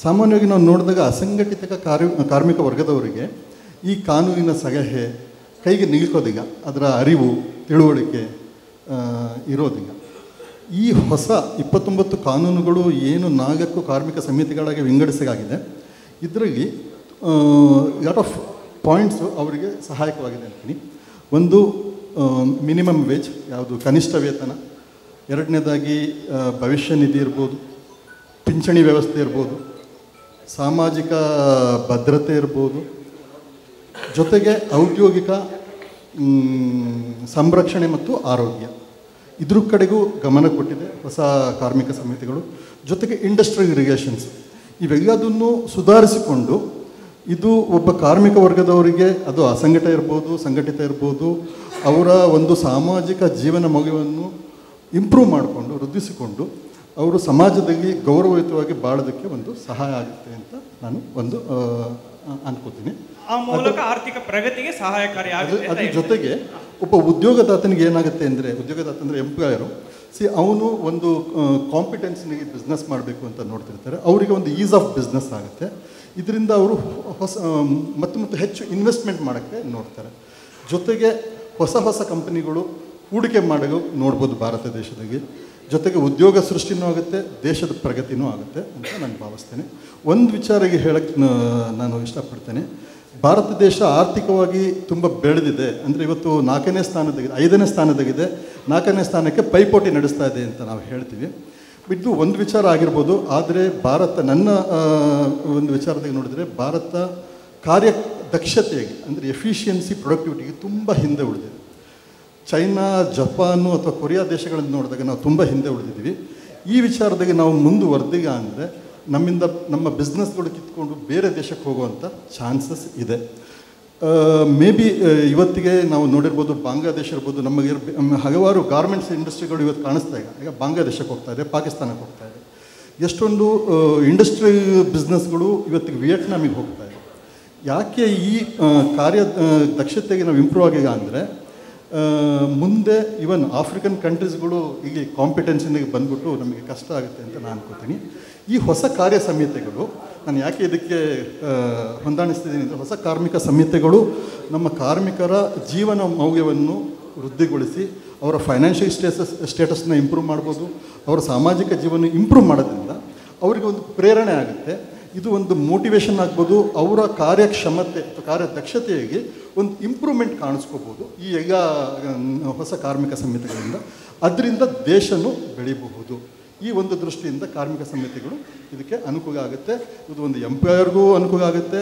ಸಾಮಾನ್ಯವಾಗಿ ನಾವು ನೋಡಿದಾಗ ಅಸಂಘಟಿತ ಕಾರ್ಮಿಕ ವರ್ಗದವರಿಗೆ ಈ ಕಾನೂನಿನ ಸಲಹೆ ಕೈಗೆ ನಿಲ್ಕೋದಿಲ್ಲ, ಅದರ ಅರಿವು ತಿಳುವಳಿಕೆ ಇರೋದಿಲ್ಲ. ಈ ಹೊಸ 29 ಕಾನೂನುಗಳು ಏನು 4 ಕಾರ್ಮಿಕ ಸಮಿತಿಗಳಾಗಿ ವಿಂಗಡಿಸಲಾಗಿದೆ, ಇದರಲ್ಲಿ ಲಾಟ್ ಆಫ್ ಪಾಯಿಂಟ್ಸು ಅವರಿಗೆ ಸಹಾಯಕವಾಗಿದೆ ಅಂತೀನಿ. ಒಂದು ಮಿನಿಮಮ್ ವೇಜ್, ಯಾವುದು ಕನಿಷ್ಠ ವೇತನ. ಎರಡನೇದಾಗಿ ಭವಿಷ್ಯ ನಿಧಿ ಇರ್ಬೋದು, ಪಿಂಚಣಿ ವ್ಯವಸ್ಥೆ ಇರ್ಬೋದು, ಸಾಮಾಜಿಕ ಭದ್ರತೆ ಇರ್ಬೋದು, ಜೊತೆಗೆ ಔದ್ಯೋಗಿಕ ಸಂರಕ್ಷಣೆ ಮತ್ತು ಆರೋಗ್ಯ, ಇದ್ರ ಕಡೆಗೂ ಗಮನ ಕೊಟ್ಟಿದೆ ಹೊಸ ಕಾರ್ಮಿಕ ಸಮಿತಿಗಳು. ಜೊತೆಗೆ ಇಂಡಸ್ಟ್ರಿಯಲ್ ರಿಲೇಷನ್ಸ್, ಇವೆಲ್ಲದನ್ನು ಸುಧಾರಿಸಿಕೊಂಡು ಇದು ಒಬ್ಬ ಕಾರ್ಮಿಕ ವರ್ಗದವರಿಗೆ, ಅದು ಅಸಂಘಟಿತ ಇರ್ಬೋದು ಸಂಘಟಿತ ಇರ್ಬೋದು, ಅವರ ಒಂದು ಸಾಮಾಜಿಕ ಜೀವನ ಮೌಲ್ಯವನ್ನು ಇಂಪ್ರೂವ್ ಮಾಡಿಕೊಂಡು ವೃದ್ಧಿಸಿಕೊಂಡು ಅವರು ಸಮಾಜದಲ್ಲಿ ಗೌರವಯುತವಾಗಿ ಬಾಳೋದಕ್ಕೆ ಒಂದು ಸಹಾಯ ಆಗುತ್ತೆ ಅಂತ ನಾನು ಒಂದು ಅನ್ಕೋತೀನಿ. ಆ ಮೂಲಕ ಆರ್ಥಿಕ ಪ್ರಗತಿಗೆ ಸಹಾಯಕಾರಿ ಆಗುತ್ತೆ. ಅದ್ರ ಜೊತೆಗೆ ಒಬ್ಬ ಉದ್ಯೋಗದಾತನಿಗೆ ಏನಾಗುತ್ತೆ ಅಂದರೆ, ಉದ್ಯೋಗದಾತ ಅಂದರೆ ಎಂಪ್ಲಾಯರು, ಅವನು ಒಂದು ಕಾಂಪಿಟೆನ್ಸ್ನಿಗೆ ಬಿಸ್ನೆಸ್ ಮಾಡಬೇಕು ಅಂತ ನೋಡ್ತಿರ್ತಾರೆ. ಅವರಿಗೆ ಒಂದು ಈಸ್ ಆಫ್ ಬಿಸ್ನೆಸ್ ಆಗುತ್ತೆ. ಇದರಿಂದ ಅವರು ಮತ್ತು ಹೆಚ್ಚು ಇನ್ವೆಸ್ಟ್ಮೆಂಟ್ ಮಾಡೋಕ್ಕೆ ನೋಡ್ತಾರೆ. ಜೊತೆಗೆ ಹೊಸ ಕಂಪನಿಗಳು ಹೂಡಿಕೆ ಮಾಡಲು ನೋಡ್ಬೋದು ಭಾರತ ದೇಶದಲ್ಲಿ. ಜೊತೆಗೆ ಉದ್ಯೋಗ ಸೃಷ್ಟಿನೂ ಆಗುತ್ತೆ, ದೇಶದ ಪ್ರಗತಿನೂ ಆಗುತ್ತೆ ಅಂತ ನಾನು ಭಾವಿಸ್ತೇನೆ. ಒಂದು ವಿಚಾರಕ್ಕೆ ಹೇಳಕ್ಕೆ ನಾನು ಇಷ್ಟಪಡ್ತೇನೆ. ಭಾರತ ದೇಶ ಆರ್ಥಿಕವಾಗಿ ತುಂಬ ಬೆಳೆದಿದೆ. ಅಂದರೆ ಇವತ್ತು 4ನೇ ಸ್ಥಾನದಾಗಿದೆ, 5ನೇ ಸ್ಥಾನದಾಗಿದೆ, 4ನೇ ಸ್ಥಾನಕ್ಕೆ ಪೈಪೋಟಿ ನಡೆಸ್ತಾ ಇದೆ ಅಂತ ನಾವು ಹೇಳ್ತೀವಿ. ಇದು ಒಂದು ವಿಚಾರ ಆಗಿರ್ಬೋದು. ಆದರೆ ಭಾರತ, ನನ್ನ ಒಂದು ವಿಚಾರದಾಗ ನೋಡಿದರೆ, ಭಾರತ ಕಾರ್ಯ ದಕ್ಷತೆಯಾಗಿ ಅಂದರೆ ಎಫಿಷಿಯನ್ಸಿ, ಪ್ರೊಡಕ್ಟಿವಿಟಿಗೆ ತುಂಬ ಹಿಂದೆ ಉಳಿದಿದೆ. ಚೈನಾ, ಜಪಾನು ಅಥವಾ ಕೊರಿಯಾ ದೇಶಗಳನ್ನು ನೋಡಿದಾಗ ನಾವು ತುಂಬ ಹಿಂದೆ ಉಳಿದಿದ್ದೀವಿ. ಈ ವಿಚಾರದಾಗೆ ನಾವು ಮುಂದುವರೆದಿಲ್ಲ ಅಂದರೆ ನಮ್ಮ ಬಿಸ್ನೆಸ್ಗಳು ಕಿತ್ಕೊಂಡು ಬೇರೆ ದೇಶಕ್ಕೆ ಹೋಗುವಂಥ ಚಾನ್ಸಸ್ ಇದೆ. ಮೇ ಬಿ ಇವತ್ತಿಗೆ ನಾವು ನೋಡಿರ್ಬೋದು, ಬಾಂಗ್ಲಾದೇಶ ಇರ್ಬೋದು, ನಮಗೆ ಹಲವಾರು ಗಾರ್ಮೆಂಟ್ಸ್ ಇಂಡಸ್ಟ್ರಿಗಳು ಇವತ್ತು ಕಾಣಿಸ್ತಾ ಇಲ್ಲ. ಈಗ ಬಾಂಗ್ಲಾದೇಶಕ್ಕೆ ಹೋಗ್ತಾ ಇದೆ, ಪಾಕಿಸ್ತಾನಕ್ಕೆ ಹೋಗ್ತಾ ಇದೆ. ಎಷ್ಟೊಂದು ಇಂಡಸ್ಟ್ರಿ ಬಿಸ್ನೆಸ್ಗಳು ಇವತ್ತಿಗೆ ವಿಯೆಟ್ನಾಮಿಗೆ ಹೋಗ್ತಾ ಇದೆ. ಯಾಕೆ ಈ ಕಾರ್ಯ ದಕ್ಷತೆಗೆ ನಾವು ಇಂಪ್ರೂವ್ ಆಗಿಲ್ಲ ಅಂದರೆ, ಮುಂದೆ ಇವನ್ ಆಫ್ರಿಕನ್ ಕಂಟ್ರೀಸ್ಗಳು ಇಲ್ಲಿ ಕಾಂಪಿಟೆನ್ಸಿನಿಗೆ ಬಂದ್ಬಿಟ್ಟು ನಮಗೆ ಕಷ್ಟ ಆಗುತ್ತೆ ಅಂತ ನಾನು ಅನ್ಕೋತೀನಿ. ಈ ಹೊಸ ಕಾರ್ಯ ಸಂಹಿತೆಗಳು ನಾನು ಯಾಕೆ ಇದಕ್ಕೆ ಹೊಂದಾಣಿಸ್ತಿದ್ದೀನಿ ಅಂದರೆ, ಹೊಸ ಕಾರ್ಮಿಕ ಸಂಹಿತೆಗಳು ನಮ್ಮ ಕಾರ್ಮಿಕರ ಜೀವನ ಮೌಲ್ಯವನ್ನು ವೃದ್ಧಿಗೊಳಿಸಿ ಅವರ ಫೈನಾನ್ಷಿಯಲ್ ಸ್ಟೇಟಸ್ನ ಇಂಪ್ರೂವ್ ಮಾಡ್ಬೋದು, ಅವರ ಸಾಮಾಜಿಕ ಜೀವನ ಇಂಪ್ರೂವ್ ಮಾಡೋದ್ರಿಂದ ಅವರಿಗೆ ಒಂದು ಪ್ರೇರಣೆ ಆಗುತ್ತೆ. ಇದು ಒಂದು ಮೋಟಿವೇಶನ್ ಆಗ್ಬೋದು, ಅವರ ಕಾರ್ಯಕ್ಷಮತೆ ಅಥವಾ ಕಾರ್ಯದಕ್ಷತೆಗೆ ಒಂದು ಇಂಪ್ರೂವ್ಮೆಂಟ್ ಕಾಣಿಸ್ಕೋಬೋದು ಈ ಈಗ ಹೊಸ ಕಾರ್ಮಿಕ ಸಂಹಿತೆಗಳಿಂದ. ಅದರಿಂದ ದೇಶನೂ ಬೆಳಿಬಹುದು. ಈ ಒಂದು ದೃಷ್ಟಿಯಿಂದ ಕಾರ್ಮಿಕ ಸಂಹಿತೆಗಳು ಇದಕ್ಕೆ ಅನುಕೂಲ ಆಗುತ್ತೆ. ಇದು ಒಂದು ಎಂಪ್ಲಾಯರ್ಗೂ ಅನುಕೂಲ ಆಗುತ್ತೆ,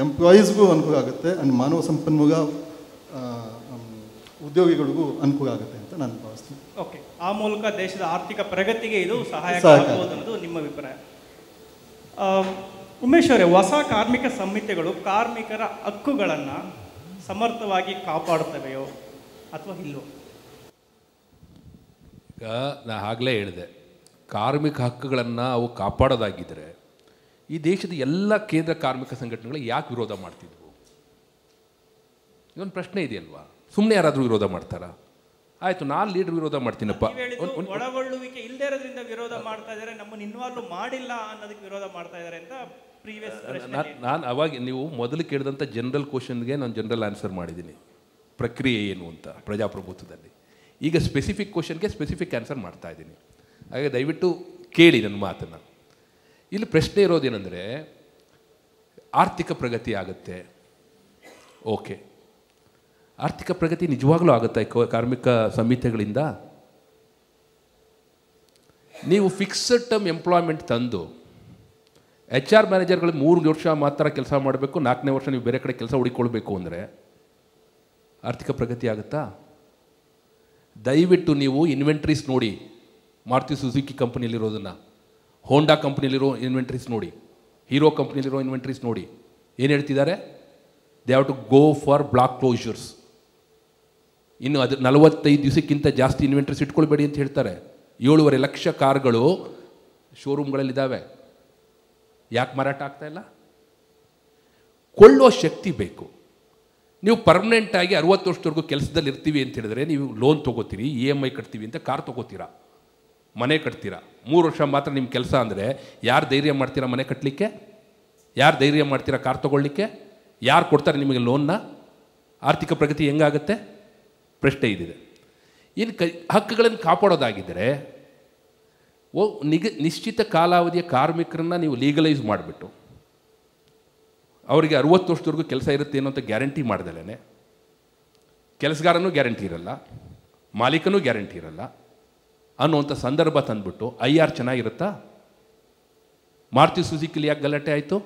ಎಂಪ್ಲಾಯೀಸ್ಗೂ ಅನುಕೂಲ ಆಗುತ್ತೆ, ಆ್ಯಂಡ್ ಮಾನವ ಸಂಪನ್ಮೂಲ ಉದ್ಯೋಗಿಗಳಿಗೂ ಅನುಕೂಲ ಆಗುತ್ತೆ ಅಂತ ನಾನು ಭಾವಿಸ್ತೀನಿ. ಓಕೆ, ಆ ಮೂಲಕ ದೇಶದ ಆರ್ಥಿಕ ಪ್ರಗತಿಗೆ ಇದು ಸಹಾಯಕ ಆಗಬಹುದು ಅನ್ನೋದು ನಿಮ್ಮ ಅಭಿಪ್ರಾಯ. ಉಮೇಶ್ ಅವರೇ, ಹೊಸ ಕಾರ್ಮಿಕ ಸಂಹಿತೆಗಳು ಕಾರ್ಮಿಕರ ಹಕ್ಕುಗಳನ್ನು ಸಮರ್ಥವಾಗಿ ಕಾಪಾಡುತ್ತವೆಯೋ ಅಥವಾ ಇಲ್ಲವೋ? ಈಗ ನಾನು ಆಗಲೇ ಹೇಳಿದೆ, ಕಾರ್ಮಿಕ ಹಕ್ಕುಗಳನ್ನು ಅವು ಕಾಪಾಡೋದಾಗಿದ್ದರೆ ಈ ದೇಶದ ಎಲ್ಲ ಕೇಂದ್ರ ಕಾರ್ಮಿಕ ಸಂಘಟನೆಗಳು ಯಾಕೆ ವಿರೋಧ ಮಾಡ್ತಿದ್ವು? ಇದೊಂದು ಪ್ರಶ್ನೆ ಇದೆಯಲ್ವಾ? ಸುಮ್ಮನೆ ಯಾರಾದರೂ ವಿರೋಧ ಮಾಡ್ತಾರಾ? ಆಯಿತು, ನಾನು ಲೀಡರ್ ವಿರೋಧ ಮಾಡ್ತೀನಪ್ಪ. ಒಳಗೊಳ್ಳುವಿಕೆ ಇಲ್ಲದೇ ಇರೋದ್ರಿಂದ ವಿರೋಧ ಮಾಡ್ತಾ ಇದ್ದಾರೆ, ನಮ್ಮನ್ನು ಇನ್ವಾಲ್ವ್ ಮಾಡಿಲ್ಲ ಅನ್ನೋದಕ್ಕೆ ವಿರೋಧ ಮಾಡ್ತಾ ಇದ್ದಾರೆ ಅಂತ ಪ್ರೀವಿಯಸ್. ನಾನು ಅವಾಗ ನೀವು ಮೊದಲು ಕೇಳಿದಂಥ ಜನರಲ್ ಕ್ವಶನ್ಗೆ ನಾನು ಜನರಲ್ ಆನ್ಸರ್ ಮಾಡಿದ್ದೀನಿ, ಪ್ರಕ್ರಿಯೆ ಏನು ಅಂತ ಪ್ರಜಾಪ್ರಭುತ್ವದಲ್ಲಿ. ಈಗ ಸ್ಪೆಸಿಫಿಕ್ ಕ್ವಶನ್ಗೆ ಸ್ಪೆಸಿಫಿಕ್ ಆನ್ಸರ್ ಮಾಡ್ತಾ ಇದ್ದೀನಿ. ಹಾಗೆ ದಯವಿಟ್ಟು ಕೇಳಿ ನನ್ನ ಮಾತನ್ನು. ಇಲ್ಲಿ ಪ್ರಶ್ನೆ ಇರೋದೇನೆಂದರೆ, ಆರ್ಥಿಕ ಪ್ರಗತಿ ಆಗುತ್ತೆ, ಓಕೆ, ಆರ್ಥಿಕ ಪ್ರಗತಿ ನಿಜವಾಗ್ಲೂ ಆಗುತ್ತಾ ಕಾರ್ಮಿಕ ಸಂಹಿತೆಗಳಿಂದ? ನೀವು ಫಿಕ್ಸ್ಡ್ ಟರ್ಮ್ ಎಂಪ್ಲಾಯ್ಮೆಂಟ್ ತಂದು HR ಮ್ಯಾನೇಜರ್ಗಳು 3 ವರ್ಷ ಮಾತ್ರ ಕೆಲಸ ಮಾಡಬೇಕು, 4ನೇ ವರ್ಷ ನೀವು ಬೇರೆ ಕಡೆ ಕೆಲಸ ಹುಡುಕೊಳ್ಬೇಕು ಅಂದರೆ ಆರ್ಥಿಕ ಪ್ರಗತಿ ಆಗುತ್ತಾ? ದಯವಿಟ್ಟು ನೀವು ಇನ್ವೆಂಟ್ರೀಸ್ ನೋಡಿ, ಮಾರುತಿ ಸುಜುಕಿ ಕಂಪ್ನಿಲಿರೋದನ್ನು, ಹೋಂಡಾ ಕಂಪ್ನಿಲಿರೋ ಇನ್ವೆಂಟ್ರೀಸ್ ನೋಡಿ, ಹೀರೋ ಕಂಪ್ನಿಲಿರೋ ಇನ್ವೆಂಟ್ರೀಸ್ ನೋಡಿ. ಏನು ಹೇಳ್ತಿದ್ದಾರೆ? They have to go for block closures. ಇನ್ನು ಅದು 45 ದಿವಸಕ್ಕಿಂತ ಜಾಸ್ತಿ ಇನ್ವೆಂಟ್ರೀಸ್ ಇಟ್ಕೊಳ್ಬೇಡಿ ಅಂತ ಹೇಳ್ತಾರೆ. 7.5 ಲಕ್ಷ ಕಾರ್ಗಳು ಶೋರೂಮ್ಗಳಲ್ಲಿದ್ದಾವೆ. ಯಾಕೆ ಮಾರಾಟ ಆಗ್ತಾ ಇಲ್ಲ? ಕೊಳ್ಳೋ ಶಕ್ತಿ ಬೇಕು. ನೀವು ಪರ್ಮನೆಂಟಾಗಿ 60 ವರ್ಷದವರೆಗೂ ಕೆಲಸದಲ್ಲಿ ಇರ್ತೀವಿ ಅಂತ ಹೇಳಿದ್ರೆ ನೀವು ಲೋನ್ ತೊಗೋತೀರಿ, EMI ಕಟ್ತೀವಿ ಅಂತ ಕಾರ್ ತೊಗೋತೀರಾ, ಮನೆ ಕಟ್ತೀರಾ. 3 ವರ್ಷ ಮಾತ್ರ ನಿಮ್ಮ ಕೆಲಸ ಅಂದರೆ ಯಾರು ಧೈರ್ಯ ಮಾಡ್ತೀರಾ ಮನೆ ಕಟ್ಟಲಿಕ್ಕೆ? ಯಾರು ಧೈರ್ಯ ಮಾಡ್ತೀರಾ ಕಾರ್ ತೊಗೊಳ್ಳಿಕ್ಕೆ? ಯಾರು ಕೊಡ್ತಾರೆ ನಿಮಗೆ ಲೋನ್ನ? ಆರ್ಥಿಕ ಪ್ರಗತಿ ಹೆಂಗಾಗುತ್ತೆ? ಪ್ರಶ್ನೆ ಇದಿದೆ. ಇನ್ನು ಹಕ್ಕುಗಳನ್ನು ಕಾಪಾಡೋದಾಗಿದ್ದರೆ ನಿಶ್ಚಿತ ಕಾಲಾವಧಿಯ ಕಾರ್ಮಿಕರನ್ನು ನೀವು ಲೀಗಲೈಸ್ ಮಾಡಿಬಿಟ್ಟು ಅವರಿಗೆ 60 ವರ್ಷದವರೆಗೂ ಕೆಲಸ ಇರುತ್ತೆ ಅನ್ನೋ ಅಂತ ಗ್ಯಾರಂಟಿ ಮಾಡ್ದಲೇ ಕೆಲಸಗಾರನೂ ಗ್ಯಾರಂಟಿ ಇರಲ್ಲ, ಮಾಲೀಕನೂ ಗ್ಯಾರಂಟಿ ಇರಲ್ಲ ಅನ್ನುವಂಥ ಸಂದರ್ಭ ತಂದುಬಿಟ್ಟು IR ಚೆನ್ನಾಗಿರುತ್ತಾ? ಮಾರುತಿ ಸುಜುಕಿಲಿ ಯಾಕೆ ಗಲಾಟೆ ಆಯಿತು?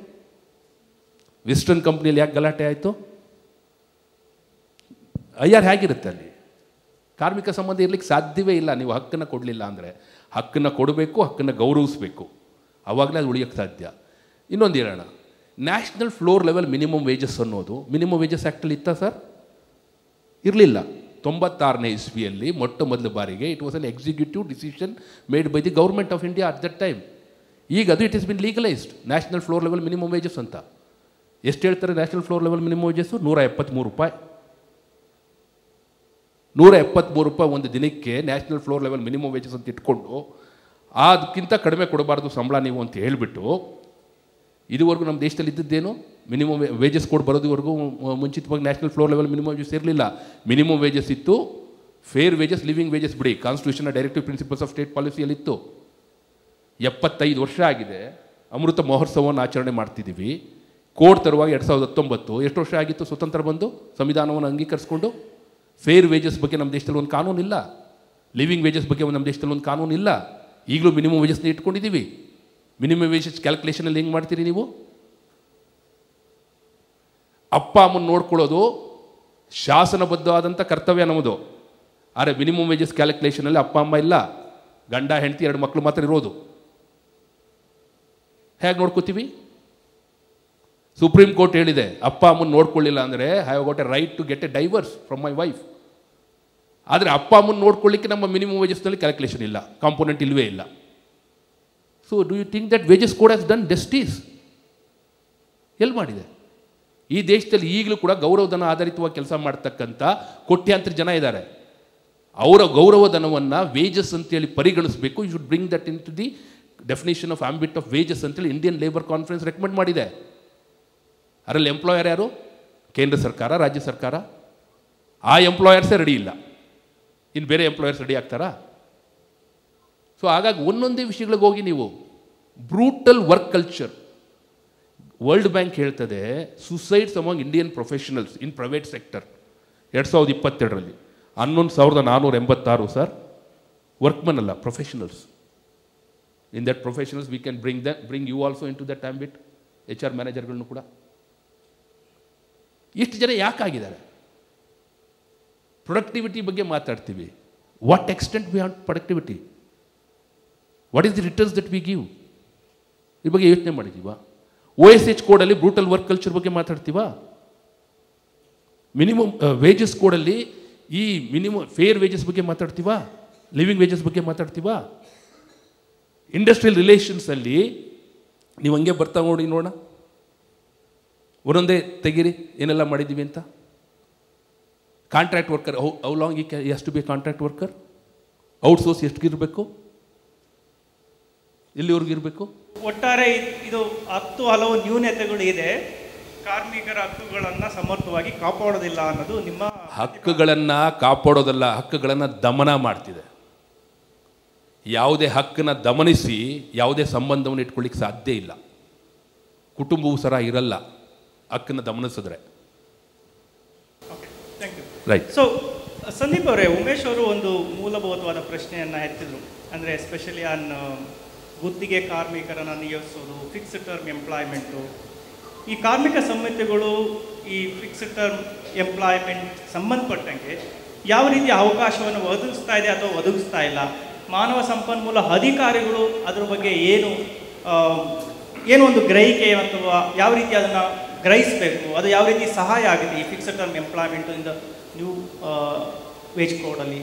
ವೆಸ್ಟರ್ನ್ ಕಂಪ್ನಿಯಲ್ಲಿ ಯಾಕೆ ಗಲಾಟೆ ಆಯಿತು? IR ಹೇಗಿರುತ್ತೆ ಅಲ್ಲಿ? ಕಾರ್ಮಿಕ ಸಂಬಂಧ ಇರಲಿಕ್ಕೆ ಸಾಧ್ಯವೇ ಇಲ್ಲ ನೀವು ಹಕ್ಕನ್ನು ಕೊಡಲಿಲ್ಲ ಅಂದರೆ. ಹಕ್ಕನ್ನು ಕೊಡಬೇಕು, ಹಕ್ಕನ್ನು ಗೌರವಿಸಬೇಕು, ಆವಾಗಲೇ ಅದು ಉಳಿಯೋಕ್ಕೆ ಸಾಧ್ಯ. ಇನ್ನೊಂದು ಹೇಳೋಣ, national floor level minimum wages ಅನ್ನೋದು ಮಿನಿಮಮ್ ವೇಜಸ್ ಆ್ಯಕ್ಟಲ್ಲಿ ಇತ್ತಾ ಸರ್? ಇರಲಿಲ್ಲ. 96ನೇ ಇಸ್ವಿಯಲ್ಲಿ ಮೊಟ್ಟ ಮೊದಲ ಬಾರಿಗೆ it was an executive decision made by the government of India at that time. ಈಗ ಅದು it is been legalized, national floor level minimum wages ಅಂತ. ಎಷ್ಟು ಹೇಳ್ತಾರೆ national floor level minimum wages? 173 ರೂಪಾಯಿ. 173 ರೂಪಾಯಿ ಒಂದು ದಿನಕ್ಕೆ national floor level minimum wages ಅಂತ ಇಟ್ಕೊಂಡು ಅದಕ್ಕಿಂತ ಕಡಿಮೆ ಕೊಡಬಾರ್ದು ಸಂಬಳ ನೀವು ಅಂತ ಹೇಳಿಬಿಟ್ಟು, ಇದುವರೆಗೂ ನಮ್ಮ ದೇಶದಲ್ಲಿ ಇದ್ದದ್ದೇನು? ಮಿನಿಮಮ್ ವೇಜಸ್ ಕೋಡ್ ಬರೋದುವರೆಗೂ ಮುಂಚಿತವಾಗಿ national floor level minimum wages ಇರಲಿಲ್ಲ. ಮಿನಿಮಮ್ ವೇಜಸ್ ಇತ್ತು, ಫೇರ್ ವೇಜಸ್, ಲಿವಿಂಗ್ ವೇಜಸ್ ಬಿಡಿ, ಕಾನ್ಸ್ಟಿಟ್ಯೂಷನ್ನ ಡೈರೆಕ್ಟಿವ್ ಪ್ರಿನ್ಸಿಪಲ್ಸ್ ಆಫ್ ಸ್ಟೇಟ್ ಪಾಲಿಸಿಯಲ್ಲಿತ್ತು. 75 ವರ್ಷ ಆಗಿದೆ, ಅಮೃತ ಮಹೋತ್ಸವವನ್ನು ಆಚರಣೆ ಮಾಡ್ತಿದ್ದೀವಿ. ಕೋಡ್ ತರುವಾಗ 2019, ಎಷ್ಟು ವರ್ಷ ಆಗಿತ್ತು ಸ್ವತಂತ್ರ ಬಂದು ಸಂವಿಧಾನವನ್ನು ಅಂಗೀಕರಿಸ್ಕೊಂಡು? ಫೇರ್ ವೇಜಸ್ ಬಗ್ಗೆ ನಮ್ಮ ದೇಶದಲ್ಲಿ ಒಂದು ಕಾನೂನು ಇಲ್ಲ, ಲಿವಿಂಗ್ ವೇಜಸ್ ಬಗ್ಗೆ ನಮ್ಮ ದೇಶದಲ್ಲಿ ಒಂದು ಕಾನೂನು ಇಲ್ಲ. ಈಗಲೂ ಮಿನಿಮಮ್ ವೇಜಸ್ನ ಇಟ್ಕೊಂಡಿದ್ದೀವಿ. ಮಿನಿಮಮ್ ವೇಜಸ್ ಕ್ಯಾಲ್ಕುಲೇಷನಲ್ಲಿ ಹೆಂಗೆ ಮಾಡ್ತೀರಿ ನೀವು? ಅಪ್ಪ ಅಮ್ಮನ ನೋಡ್ಕೊಳ್ಳೋದು ಶಾಸನಬದ್ಧವಾದಂಥ ಕರ್ತವ್ಯ ನಮ್ಮದು. ಆದರೆ ಮಿನಿಮಮ್ ವೇಜಸ್ ಕ್ಯಾಲ್ಕುಲೇಷನಲ್ಲಿ ಅಪ್ಪ ಅಮ್ಮ ಇಲ್ಲ, ಗಂಡ ಹೆಂಡತಿ 2 ಮಕ್ಕಳು ಮಾತ್ರ ಇರೋದು. ಹೇಗೆ ನೋಡ್ಕೋತೀವಿ? ಸುಪ್ರೀಂ ಕೋರ್ಟ್ ಹೇಳಿದೆ, ಅಪ್ಪ ಅಮ್ಮನ ನೋಡ್ಕೊಳ್ಳಿಲ್ಲ ಅಂದರೆ I have got a right to get a divorce from my wife. ಆದರೆ ಅಪ್ಪ ಅಮ್ಮನ ನೋಡ್ಕೊಳ್ಳಿಕ್ಕೆ ನಮ್ಮ ಮಿನಿಮಮ್ ವೇಜಸ್ನಲ್ಲಿ ಕ್ಯಾಲ್ಕುಲೇಷನ್ ಇಲ್ಲ, ಕಾಂಪೋನೆಂಟ್ ಇಲ್ಲವೇ ಇಲ್ಲ. So do you think that wages code has done justice? ಎಲ್ಲಿ ಮಾಡಿದೆ? ಈ ದೇಶದಲ್ಲಿ ಈಗಲೂ ಕೂಡ ಗೌರವಧನ ಆಧಾರಿತವಾಗಿ ಕೆಲಸ ಮಾಡ್ತಕ್ಕಂಥ ಕೋಟ್ಯಾಂತರ ಜನ ಇದ್ದಾರೆ. ಅವರ ಗೌರವಧನವನ್ನು ವೇಜಸ್ ಅಂತೇಳಿ ಪರಿಗಣಿಸಬೇಕು. You should bring that into the definition of ambit of wages ಅಂತೇಳಿ ಇಂಡಿಯನ್ ಲೇಬರ್ ಕಾನ್ಫರೆನ್ಸ್ ರೆಕಮೆಂಡ್ ಮಾಡಿದೆ. ಅದರಲ್ಲಿ ಎಂಪ್ಲಾಯರ್ ಯಾರು? ಕೇಂದ್ರ ಸರ್ಕಾರ, ರಾಜ್ಯ ಸರ್ಕಾರ. ಆ ಎಂಪ್ಲಾಯರ್ಸೇ ರೆಡಿ ಇಲ್ಲ, ಇನ್ನು ಬೇರೆ ಎಂಪ್ಲಾಯರ್ಸ್ ರೆಡಿ ಆಗ್ತಾರಾ? ಸೊ ಹಾಗಾಗಿ ಒಂದೊಂದೇ ವಿಷಯಗಳಿಗೆ ಹೋಗಿ ನೀವು brutal work culture. World bank ಹೇಳ್ತದೆ suicides among Indian professionals in private sector 2022ರಲ್ಲಿ 11,486 ಸರ್. ವರ್ಕ್ಮನ್ ಅಲ್ಲ, professionals. In that professionals we can bring you also into that ambit. HR ಮ್ಯಾನೇಜರ್ಗಳನ್ನು ಕೂಡ ಇಷ್ಟು ಜನ ಯಾಕಾಗಿದ್ದಾರೆ? ಪ್ರೊಡಕ್ಟಿವಿಟಿ ಬಗ್ಗೆ ಮಾತಾಡ್ತೀವಿ. What extent we want productivity? What is the returns that we give? ಈ ಬಗ್ಗೆ ಯೋಚನೆ ಮಾಡಿದ್ದೀವಾ? OSH ಕೋಡಲ್ಲಿ ಬ್ರೂಟಲ್ ವರ್ಕ್ ಕಲ್ಚರ್ ಬಗ್ಗೆ ಮಾತಾಡ್ತೀವಾ? ಮಿನಿಮಮ್ ವೇಜಸ್ ಕೋಡಲ್ಲಿ ಈ ಮಿನಿಮಮ್ ಫೇರ್ ವೇಜಸ್ ಬಗ್ಗೆ ಮಾತಾಡ್ತೀವಾ? ಲಿವಿಂಗ್ ವೇಜಸ್ ಬಗ್ಗೆ ಮಾತಾಡ್ತೀವಾ? ಇಂಡಸ್ಟ್ರಿಯಲ್ ರಿಲೇಷನ್ಸಲ್ಲಿ ನೀವು ಹಂಗೆ ಬರ್ತಾ ನೋಡೋಣ, ಒಂದೊಂದೇ ತೆಗೀರಿ ಏನೆಲ್ಲ ಮಾಡಿದ್ದೀವಿ ಅಂತ. ಕಾಂಟ್ರಾಕ್ಟ್ ವರ್ಕರ್, ಹೌ ಲಾಂಗ್ ಈ has to be contract worker? Outsource ಎಷ್ಟಿರಬೇಕು? ಎಲ್ಲಿವರೆಗೂ ಇರಬೇಕು? ಒಟ್ಟಾರೆ ಇದು 10 ಹಲವು ನ್ಯೂನತೆಗಳು ಇದೆ. ಕಾರ್ಮಿಕರ ಹಕ್ಕುಗಳನ್ನು ಸಮರ್ಥವಾಗಿ ಕಾಪಾಡೋದಿಲ್ಲ ಅನ್ನೋದು ನಿಮ್ಮ ಹಕ್ಕುಗಳನ್ನು ಕಾಪಾಡೋದಲ್ಲ, ಹಕ್ಕುಗಳನ್ನು ದಮನ ಮಾಡ್ತಿದೆ. ಯಾವುದೇ ಹಕ್ಕನ್ನು ದಮನಿಸಿ ಯಾವುದೇ ಸಂಬಂಧವನ್ನು ಇಟ್ಕೊಳ್ಳಿಕ್ಕೆ ಸಾಧ್ಯ ಇಲ್ಲ. ಕುಟುಂಬವೂ ಸಹ ಇರಲ್ಲ ಹಕ್ಕನ್ನು ದಮನಿಸಿದ್ರೆ. Okay, thank you. Right. So Sandeep ಅವರೇ, ಉಮೇಶ್ ಅವರು ಒಂದು ಮೂಲಭೂತವಾದ ಪ್ರಶ್ನೆಯನ್ನು ಎತ್ತಿದ್ರು. ಅಂದರೆ ಎಸ್ಪೆಷಲಿ ಆನ್ ಗುತ್ತಿಗೆ ಕಾರ್ಮಿಕರನ್ನು ನಿಯೋಜಿಸೋದು, ಫಿಕ್ಸ್ಡ್ ಟರ್ಮ್ ಎಂಪ್ಲಾಯ್ಮೆಂಟು. ಈ ಕಾರ್ಮಿಕ ಸಮಿತಿಗಳು ಈ ಫಿಕ್ಸ್ಡ್ ಟರ್ಮ್ ಎಂಪ್ಲಾಯ್ಮೆಂಟ್ ಸಂಬಂಧಪಟ್ಟಂಗೆ ಯಾವ ರೀತಿಯ ಅವಕಾಶವನ್ನು ಒದಗಿಸ್ತಾ ಇದೆ ಅಥವಾ ಒದಗಿಸ್ತಾ ಇಲ್ಲ? ಮಾನವ ಸಂಪನ್ಮೂಲ ಅಧಿಕಾರಿಗಳು ಅದ್ರ ಬಗ್ಗೆ ಏನು ಒಂದು ಗ್ರಹಿಕೆ ಅಥವಾ ಯಾವ ರೀತಿ ಅದನ್ನು ಗ್ರಹಿಸಬೇಕು, ಅದು ಯಾವ ರೀತಿ ಸಹಾಯ ಆಗುತ್ತೆ ಈ ಫಿಕ್ಸ್ಡ್ ಟರ್ಮ್ ಎಂಪ್ಲಾಯ್ಮೆಂಟು ಇಂದ ನ್ಯೂ ವೇಜ್ ಕೋಡಲ್ಲಿ?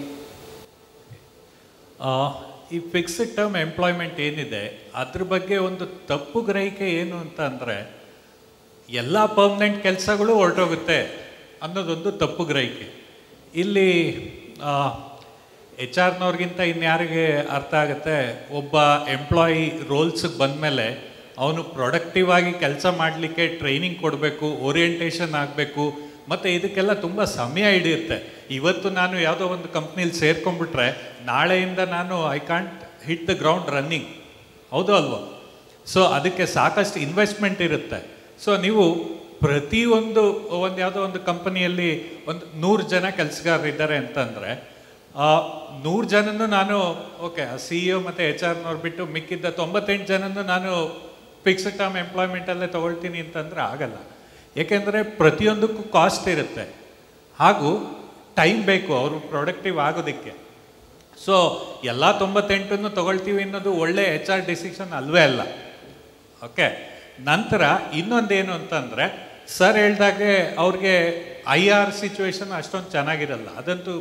ಈ ಫಿಕ್ಸ್ಡ್ ಟರ್ಮ್ ಎಂಪ್ಲಾಯ್ಮೆಂಟ್ ಏನಿದೆ ಅದ್ರ ಬಗ್ಗೆ ಒಂದು ತಪ್ಪು ಗ್ರಹಿಕೆ ಏನು ಅಂತ ಅಂದರೆ, ಎಲ್ಲ ಪರ್ಮನೆಂಟ್ ಕೆಲಸಗಳು ಹೊರಟೋಗುತ್ತೆ ಅನ್ನೋದೊಂದು ತಪ್ಪು ಗ್ರಹಿಕೆ. ಇಲ್ಲಿ HR ಇನ್ಯಾರಿಗೆ ಅರ್ಥ ಆಗುತ್ತೆ, ಒಬ್ಬ ಎಂಪ್ಲಾಯಿ ರೋಲ್ಸಿಗೆ ಬಂದಮೇಲೆ ಅವನು ಪ್ರೊಡಕ್ಟಿವ್ ಆಗಿ ಕೆಲಸ ಮಾಡಲಿಕ್ಕೆ ಟ್ರೈನಿಂಗ್ ಕೊಡಬೇಕು, ಓರಿಯೆಂಟೇಷನ್ ಆಗಬೇಕು, ಮತ್ತು ಇದಕ್ಕೆಲ್ಲ ತುಂಬ ಸಮಯ ಹಿಡಿಯುತ್ತೆ. ಇವತ್ತು ನಾನು ಯಾವುದೋ ಒಂದು ಕಂಪ್ನೀಲಿ ಸೇರ್ಕೊಂಡ್ಬಿಟ್ರೆ ನಾಳೆಯಿಂದ ನಾನು I can't hit the ground running, ಹೌದು ಅಲ್ವಾ? ಸೊ ಅದಕ್ಕೆ ಸಾಕಷ್ಟು ಇನ್ವೆಸ್ಟ್ಮೆಂಟ್ ಇರುತ್ತೆ. ಸೊ ನೀವು ಪ್ರತಿಯೊಂದು ಯಾವುದೋ ಒಂದು ಕಂಪನಿಯಲ್ಲಿ ಒಂದು 100 ಜನ ಕೆಲಸಗಾರರಿದ್ದಾರೆ ಅಂತಂದರೆ 100 ಜನನೂ ನಾನು ಓಕೆ CEO ಮತ್ತು HR ಬಿಟ್ಟು ಮಿಕ್ಕಿದ್ದ 98 ಜನನೂ ನಾನು ಫಿಕ್ಸ್ಡ್ ಟರ್ಮ್ ಎಂಪ್ಲಾಯ್ಮೆಂಟಲ್ಲೇ ತೊಗೊಳ್ತೀನಿ ಅಂತಂದರೆ ಆಗಲ್ಲ. ಏಕೆಂದರೆ ಪ್ರತಿಯೊಂದಕ್ಕೂ ಕಾಸ್ಟ್ ಇರುತ್ತೆ, ಹಾಗೂ ಟೈಮ್ ಬೇಕು ಅವರು ಪ್ರೊಡಕ್ಟಿವ್ ಆಗೋದಕ್ಕೆ. ಸೊ ಎಲ್ಲ 98 ತೊಗೊಳ್ತೀವಿ ಅನ್ನೋದು ಒಳ್ಳೆ HR ಡಿಸಿಷನ್ ಅಲ್ವೇ ಅಲ್ಲ. ಓಕೆ, ನಂತರ ಇನ್ನೊಂದೇನು ಅಂತಂದರೆ, ಸರ್ ಹೇಳ್ದಾಗೆ ಅವ್ರಿಗೆ IR ಸಿಚುವೇಶನ್ ಅಷ್ಟೊಂದು ಚೆನ್ನಾಗಿರಲ್ಲ, ಅದಂತೂ